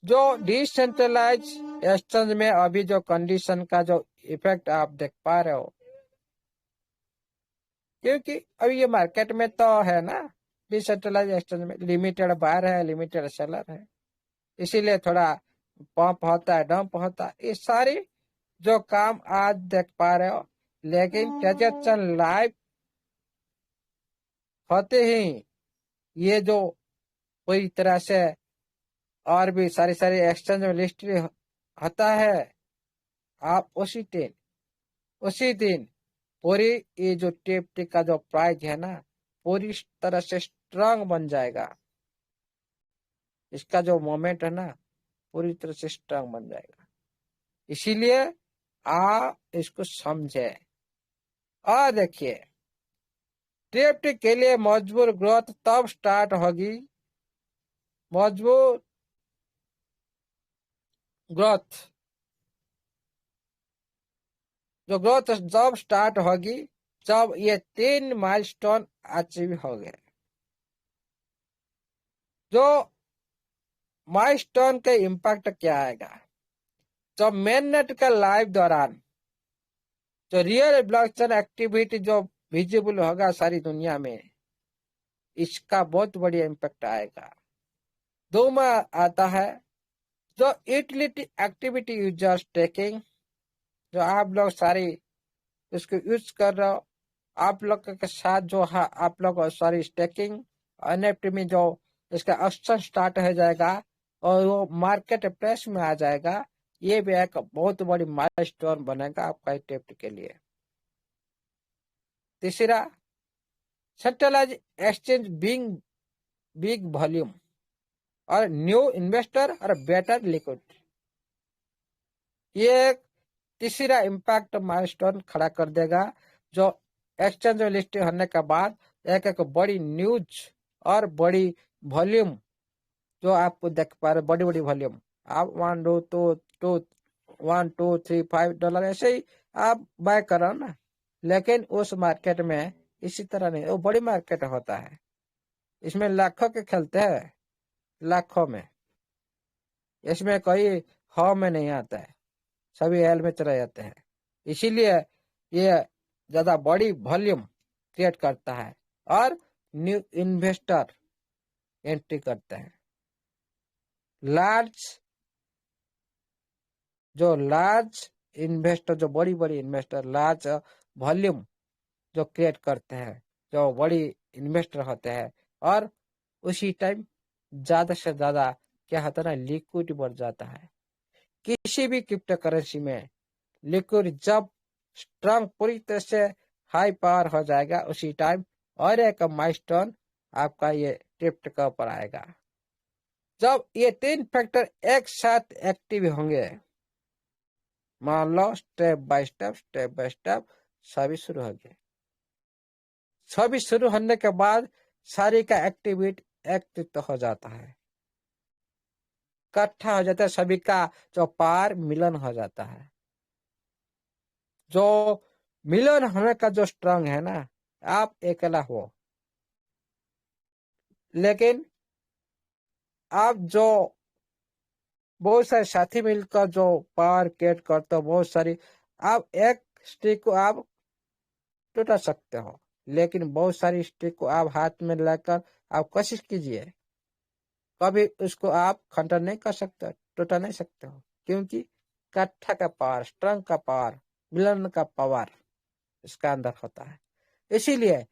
जो डिसेंट्रलाइज एक्सचेंज में अभी जो कंडीशन का जो इफेक्ट आप देख पा रहे हो, क्योंकि अभी ये मार्केट में तो है ना, डिसेंट्रलाइज एक्सचेंज में लिमिटेड बायर है, लिमिटेड सेलर है, इसीलिए थोड़ा पंप होता है, डंप होता है, ये सारी जो काम आज देख पा रहे हो। लेकिन ट्रांजेक्शन लाइव होते ही ये जो पूरी तरह से और भी सारी सारी एक्सचेंज में लिस्ट होता है, आप उसी दिन पूरी ये जो टी का जो प्राइस है ना, पूरी तरह से स्ट्रांग बन जाएगा। इसका जो मोमेंट है ना, पूरी तरह से स्ट्रांग बन जाएगा। इसीलिए आप इसको समझे। और देखिए, टी के लिए मजबूत ग्रोथ तब स्टार्ट होगी, मजबूत ग्रोथ जो ग्रोथ जब स्टार्ट होगी जब ये 3 माइलस्टोन अचीव हो गए। जो माइलस्टोन के इम्पैक्ट क्या आएगा, जब मेननेट के लाइव दौरान जो रियल ब्लॉकचेन एक्टिविटी जो विजिबल होगा सारी दुनिया में, इसका बहुत बढ़िया इम्पैक्ट आएगा। दो में आता है जो यूटिलिटी एक्टिविटी यूजर्स टेकिंग, जो आप लोग सारी इसको यूज कर रहे हो, आप लोग के साथ जो है आप लोग सारी स्टेकिंग एनएफटी में जो इसका ऑप्शन स्टार्ट हो जाएगा और वो मार्केट प्लेस में आ जाएगा। ये भी एक बहुत बड़ी माइलस्टोन बनेगा आपका ईटीएफ के लिए। तीसरा, centralise exchange bring big volume और न्यू इन्वेस्टर और बेटर लिक्विडिटी, ये एक तीसरा इम्पैक्ट माइलस्टोन खड़ा कर देगा। जो एक्सचेंज में लिस्टिंग होने के बाद एक बड़ी न्यूज और बड़ी वॉल्यूम जो आपको देख पा रहे, बड़ी बड़ी वॉल्यूम, आप 1 2 3 5 डॉलर ऐसे ही आप बाय करो ना। लेकिन उस मार्केट में इसी तरह नहीं, वो बड़ी मार्केट होता है, इसमें लाखों के खेलते हैं, लाखों में, इसमें कोई 100 में नहीं आता है, सभी एल में चले जाते हैं। इसीलिए ये ज्यादा बड़ी वॉल्यूम क्रिएट करता है और न्यू इन्वेस्टर एंट्री करते हैं। लार्ज इन्वेस्टर, जो बड़ी बड़ी इन्वेस्टर, लार्ज वॉल्यूम जो क्रिएट करते हैं, जो बड़ी इन्वेस्टर होते हैं, और उसी टाइम ज्यादा से ज्यादा क्या होता है ना, लिक्विड बढ़ जाता है। किसी भी क्रिप्टो करेंसी में लिक्विड जब स्ट्रांग पूरी तरह से हाई पावर हो जाएगा, उसी टाइम और एक माइलस्टोन आपका ये क्रिप्टो के ऊपर आएगा। जब ये 3 फैक्टर एक साथ एक्टिव होंगे, मान लो स्टेप बाय स्टेप सभी शुरू हो गए। सभी शुरू होने के बाद सारी का एक्टिविटी एक्टिव हो जाता है, इकट्ठा हो जाता है, सभी का जो पार मिलन हो जाता है। जो मिलन होने का जो स्ट्रांग है ना, आप अकेला हो, लेकिन आप जो बहुत सारे साथी मिलकर जो पावर क्रिएट करते हो, बहुत सारी, आप एक स्टिक को आप टूटा सकते हो, लेकिन बहुत सारी स्टिक को आप हाथ में लेकर आप कोशिश कीजिए, कभी उसको आप खंडन नहीं कर सकते, टूटा नहीं सकते हो, क्योंकि इकट्ठा का पावर, स्ट्रांग का पावर, मिलन का पावर इसका अंदर होता है। इसीलिए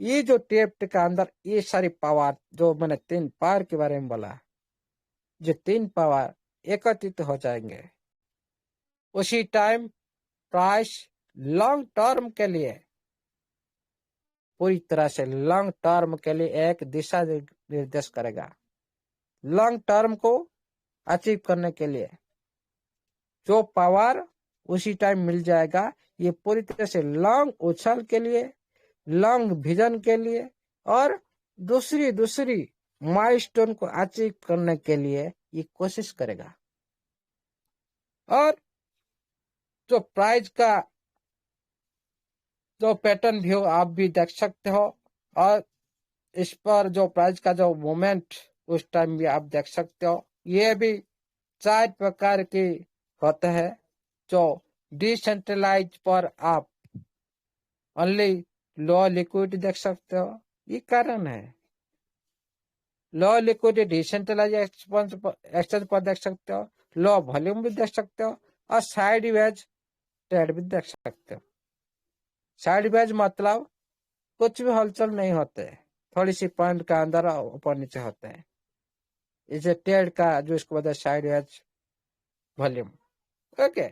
ये जो टीएफटी का अंदर ये सारी पावर, जो मैंने 3 पावर के बारे में बोला, जो 3 पावर एकत्रित हो जाएंगे, उसी टाइम प्राइस लॉन्ग टर्म के लिए, पूरी तरह से लॉन्ग टर्म के लिए एक दिशा निर्देश करेगा। लॉन्ग टर्म को अचीव करने के लिए जो पावर उसी टाइम मिल जाएगा, ये पूरी तरह से लॉन्ग उछल के लिए, लॉन्ग विजन के लिए और दूसरी माइलस्टोन को अचीव करने के लिए ये कोशिश करेगा। और जो प्राइस का जो पैटर्न व्यू आप भी देख सकते हो, और इस पर जो प्राइस का जो मोमेंट उस टाइम भी आप देख सकते हो। ये भी 4 प्रकार की होते हैं। जो डिसेंट्रलाइज पर आप ओनली लो लिक्विडिटी देख सकते हो, ये कारण है। लो लिक्विडिटी डिसेंट्रलाइज एक्सचेंज पर देख सकते हो, लो वॉल्यूम भी देख सकते हो, और साइड वेज ट्रेड भी देख सकते हो। साइड वेज मतलब कुछ भी हलचल नहीं होते, थोड़ी सी पॉइंट का अंदर ऊपर नीचे होते हैं। इसे टेड का जो इसको बोलते हैं साइड एज वॉल्यूम। ओके,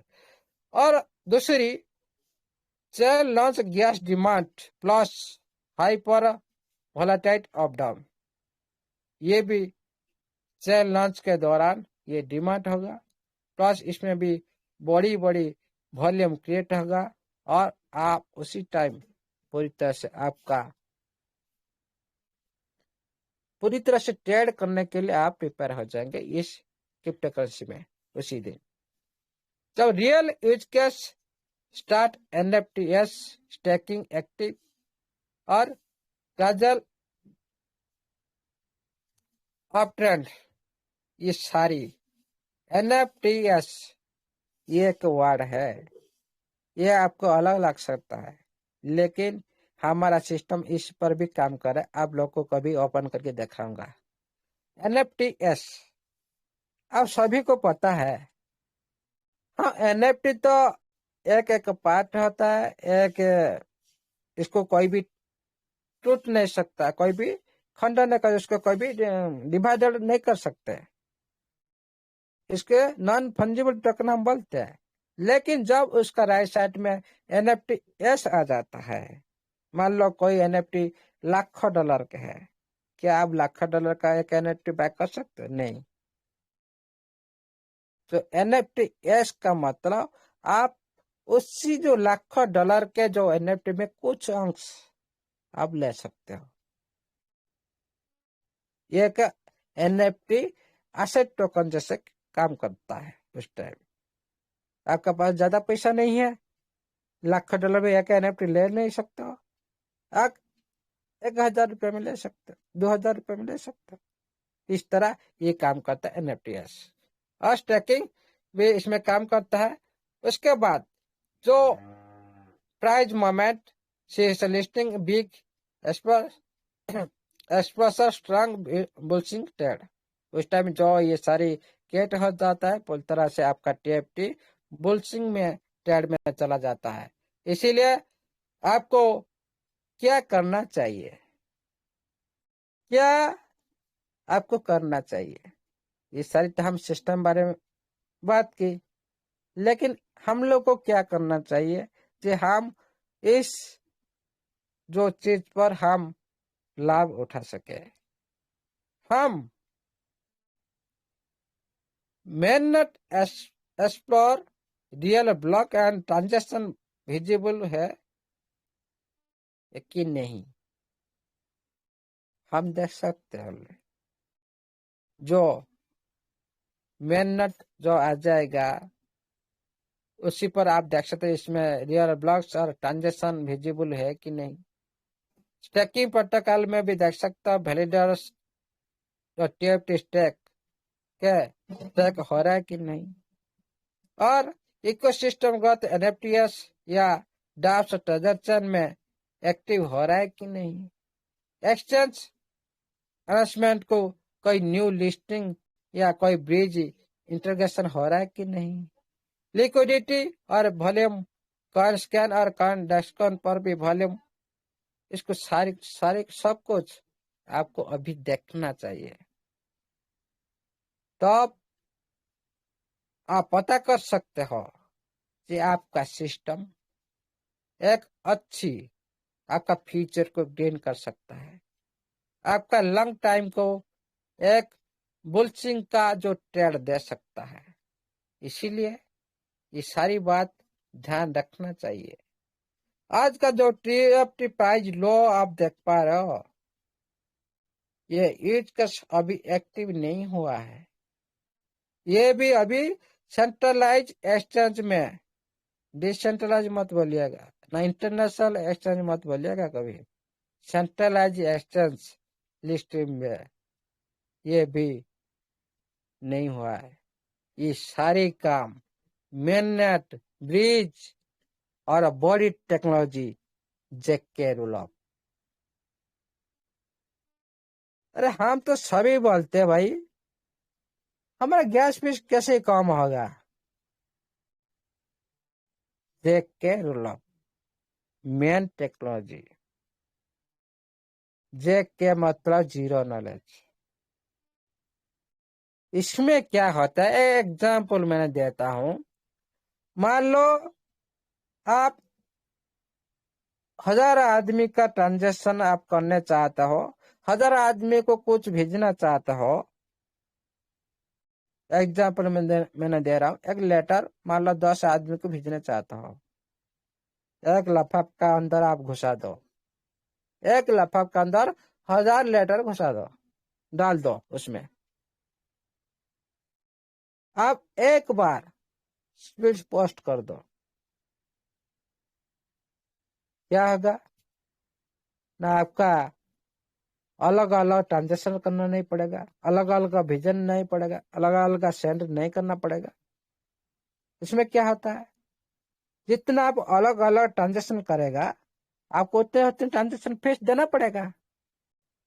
और दूसरी sale launch gas demand plus hyper volatile up down, ये भी सेल लॉन्च के दौरान ये डिमांड होगा, प्लस इसमें भी बड़ी बड़ी वॉल्यूम क्रिएट होगा, और आप उसी टाइम पूरी तरह से ट्रेड करने के लिए आप प्रिपेयर हो जाएंगे इस क्रिप्टो करेंसी में उसी दिन। जब real use case start NFTs staking active और गजल अप ट्रेंड, ये सारी एनएफटीएस ये एक वर्ड है, ये आपको अलग लग सकता है, लेकिन हमारा सिस्टम इस पर भी काम कर रहा है। आप लोग को कभी ओपन करके दिखाऊंगा। एनएफटीएस आप सभी को पता है। हाँ, एनएफटी तो एक एक पार्ट होता है, एक इसको कोई भी टूट नहीं सकता, कोई भी खंडन नहीं कर, उसको कोई भी डिवाइडेड नहीं कर सकते, इसके नॉन फंजिबल टोकन हम बोलते हैं। लेकिन जब उसका राइट साइड में एनएफटीएस आ जाता है, मान लो कोई एनएफटी लाखों डॉलर के है, क्या आप लाखों डॉलर का एक एनएफटी बाय कर सकते हो? नहीं। तो एनएफटीएस का मतलब आप उसी जो लाखों डॉलर के जो एनएफटी में कुछ अंश आप ले सकते हो। ये एक एनएफटी एसेट टोकन जैसे काम करता है। उस टाइम आपका पास ज्यादा पैसा नहीं है, लाखों डॉलर में एक एनएफटी ले नहीं सकते हो, आप 1,000 रुपये में ले सकते हो, 2,000 रुपये में ले सकते हो। इस तरह ये काम करता है एनएफटीएस, और स्टैकिंग भी इसमें काम करता है। उसके बाद जो प्राइस मोमेंट से लिस्टिंग बिग एक्सप्रेसर स्ट्रांग बुल्सिंग ट्रेड, उस टाइम जो ये सारी केट हो जाता है, पूरी तरह से आपका टीएफटी बुल्सिंग में ट्रेड में चला जाता है। इसीलिए आपको क्या करना चाहिए, क्या आपको करना चाहिए, ये सारी तो हम सिस्टम बारे में बात की, लेकिन हम लोग को क्या करना चाहिए कि हम इस जो चीज पर हम लाभ उठा सके। हम mainnet explore real block and transaction visible है कि नहीं, हम देख सकते हैं। जो मेननेट जो आ जाएगा उसी पर आप देख सकते हैं इसमें रियल ब्लॉक्स और ट्रांजेक्शन विजिबल है कि नहीं। स्टैकिंग प्रोटोकॉल में भी देख सकता है वैलिडेटर्स जो टीएफटी स्टैक हो रहा है कि नहीं, और इकोसिस्टमगत एनएफटीएस या डाप्स ट्रांजेक्शन में एक्टिव हो रहा है कि नहीं। एक्सचेंज अनाउंसमेंट को कोई न्यू लिस्टिंग या कोई ब्रिज इंटीग्रेशन हो रहा है कि नहीं। लिक्विडिटी और वॉल्यूम, कॉइन स्कैन और कॉइन डेस्कॉन पर भी वॉल्यूम, इसको सारी सब कुछ आपको अभी देखना चाहिए, तब आप पता कर सकते हो कि आपका सिस्टम एक अच्छी आपका फ्यूचर को गेन कर सकता है, आपका लॉन्ग टाइम को एक बुल्सिंग का जो ट्रेड दे सकता है। इसीलिए ये सारी बात ध्यान रखना चाहिए। आज का जो टीएफटी प्राइस लो आप देख पा रहे हो, ये यूज का अभी एक्टिव नहीं हुआ है, ये भी अभी सेंट्रलाइज एक्सचेंज में, डिसेंट्रलाइज मत बोलिएगा ना, इंटरनेशनल एक्सचेंज मत बोलिएगा कभी, सेंट्रलाइज एक्सचेंज लिस्टिंग में ये भी नहीं हुआ है। ये सारे काम मेननेट, ब्रिज और बॉडी टेक्नोलॉजी जेके रोलअप। अरे हम तो सभी बोलते हैं भाई, हमारा गैस फीस कैसे कम होगा। जेके रोलअप मेन टेक्नोलॉजी। जे के मतलब जीरो नॉलेज। इसमें क्या होता है, एग्जाम्पल मैंने देता हूं। मान लो आप 1000 आदमी का ट्रांजेक्शन आप करने चाहते हो, 1000 आदमी को कुछ भेजना चाहते हो। एग्जाम्पल मैंने दे रहा हूँ, एक लेटर मान लो 10 आदमी को भेजना चाहता हो। एक लफाफ का अंदर आप घुसा दो, एक लफाफ के अंदर 1000 लेटर घुसा दो, डाल दो उसमें। आप एक बार स्पीड पोस्ट कर दो, क्या होगा ना, आपका अलग अलग ट्रांजेक्शन करना नहीं पड़ेगा, अलग अलग भेजन नहीं पड़ेगा, अलग अलग सेंड नहीं करना पड़ेगा। इसमें क्या होता है, जितना आप अलग अलग ट्रांजेक्शन करेगा आपको उतने उतने ट्रांजेक्शन फीस देना पड़ेगा।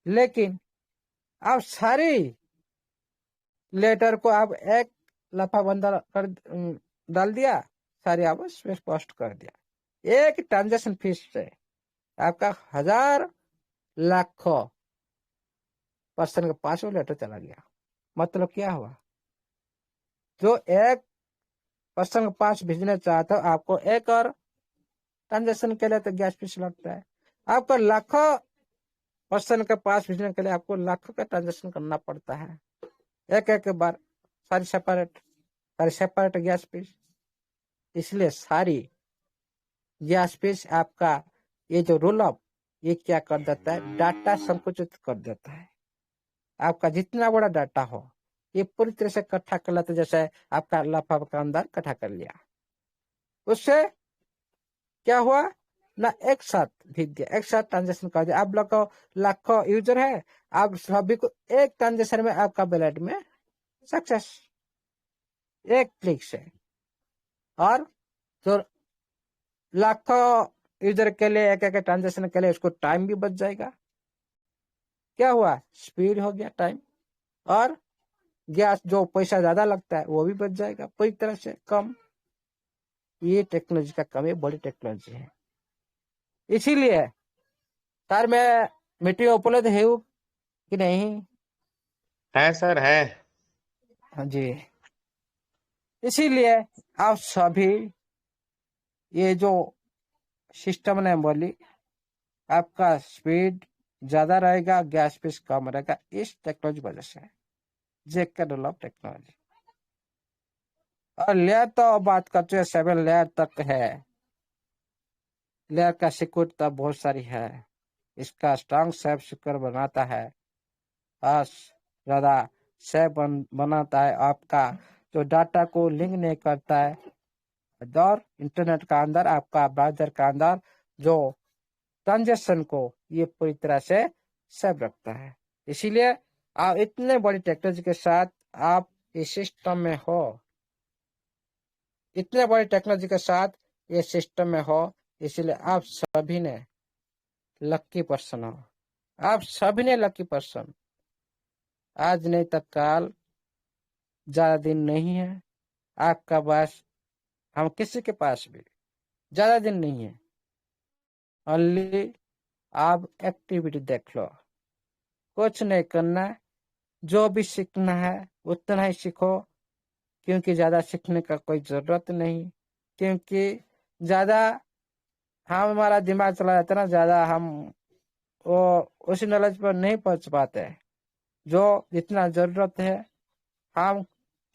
लेकिन आप सारी लेटर को आप एक लफा बंदर कर डाल दिया, सारी आप उसमें पोस्ट कर दिया। एक ट्रांजेक्शन फीस से आपका 1000 लाखों पर्सन का 500 लेटर चला गया। मतलब क्या हुआ, जो एक पर्सन को 5 भेजना चाहता हो, आपको एक और ट्रांजेक्शन के लिए तो गैस फीस लगता है। आपको लाखों पर्सन के पास भेजने के लिए आपको लाखों का ट्रांजेक्शन करना पड़ता है, एक एक बार, सारी सेपरेट गैस फीस। इसलिए सारी गैस फीस आपका ये जो रोल अप, ये क्या कर देता है, डाटा संकुचित कर देता है। आपका जितना बड़ा डाटा हो ये पूरी तरह से इकट्ठा कर लेता है, जैसे आपका लफाफा का अंदर इकट्ठा कर लिया। उससे क्या हुआ ना, एक साथ भेज दिया, एक साथ ट्रांजेक्शन कर दिया। आप लोग को लाखों यूजर है, आप सभी को एक ट्रांजेक्शन में आपका वैलेट में सक्सेस, एक क्लिक से। और जो लाखों यूजर के लिए एक एक ट्रांजेक्शन के लिए उसको टाइम भी बच जाएगा। क्या हुआ, स्पीड हो गया, टाइम, और गैस जो पैसा ज्यादा लगता है वो भी बच जाएगा पूरी तरह से कम। ये टेक्नोलॉजी का कम है, बड़ी टेक्नोलॉजी है। इसीलिए सर मैं मीटिंग उपलब्ध है कि नहीं? है सर, है। हाँ जी। इसीलिए आप सभी ये जो सिस्टम ने बोली, आपका स्पीड ज्यादा रहेगा, गैस फीस कम रहेगा, इस टेक्नोलॉजी वजह से, जेके डेवलप टेक्नोलॉजी। और लेयर तो बात करते हैं 7 लेयर तक है। लेयर का सिक्योरिटी तो बहुत सारी है, इसका स्ट्रांग सेफ सिक्योर बनाता है, ज्यादा सेफ बनाता है। आपका जो डाटा को लिंक नहीं करता है, और इंटरनेट का अंदर, आपका ब्राउजर का अंदर जो ट्रांजेक्शन को ये पूरी तरह से सेव रखता है। इसीलिए आप इतने बड़ी टेक्नोलॉजी के साथ आप इस सिस्टम में हो, इतने बड़ी टेक्नोलॉजी के साथ ये सिस्टम में हो, इसीलिए आप सभी ने लक्की पर्सन हो, आप सभी ने लक्की पर्सन। आज नहीं तो कल, ज्यादा दिन नहीं है आपका पास, हम किसी के पास भी ज्यादा दिन नहीं है। ओनली आप एक्टिविटी देख लो, कुछ नहीं करना, जो भी सीखना है उतना ही सीखो, क्योंकि ज्यादा सीखने का कोई जरूरत नहीं। क्योंकि ज्यादा हमारा दिमाग चला जाता है ना, ज्यादा हम वो उसी नॉलेज पर नहीं पहुंच पाते। जो जितना जरूरत है, हम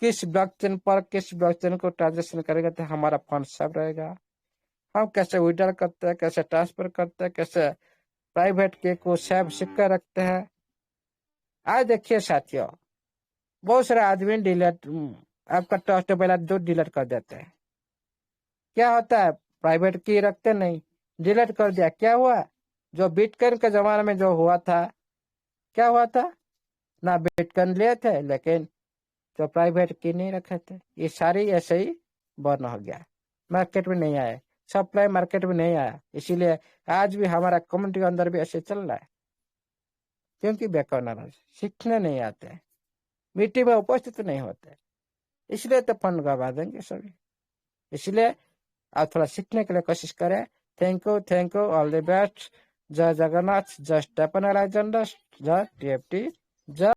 किस ब्लॉकचेन पर किस ब्लॉकचेन को ट्रांजेक्शन करेंगे तो हमारा फंड सेव रहेगा, हम कैसे विड्रॉल करते हैं, कैसे ट्रांसफर करते हैं, कैसे प्राइवेट के को सेव सिक्का रखते हैं। आज देखिए साथियों, बहुत सारे आदमी डिलीट, आपका ट्रस्ट वाला जो डिलीट कर देते हैं। क्या होता है, प्राइवेट की रखते नहीं, डिलीट कर दिया, क्या हुआ, जो बिटकॉइन के जमाने में जो हुआ था, क्या हुआ था ना, बिटकॉइन लिए थे लेकिन जो प्राइवेट की नहीं रखे थे, ये सारी ऐसे ही बर्न हो गया, मार्केट में नहीं आया, सप्लाई मार्केट में नहीं आया। इसीलिए आज भी हमारा कम्युनिटी के अंदर भी ऐसे चल रहा है, क्योंकि बैकऑनर सीखने नहीं आते, मीटिंग में उपस्थित नहीं होते, इसलिए तो फंड गवा देंगे सभी। इसलिए आप थोड़ा सीखने के लिए कोशिश करें। Thank you, all the best. जय जगन्नाथ, जय स्टेफन अलेक्जेंडर, जय टीएफटी, जय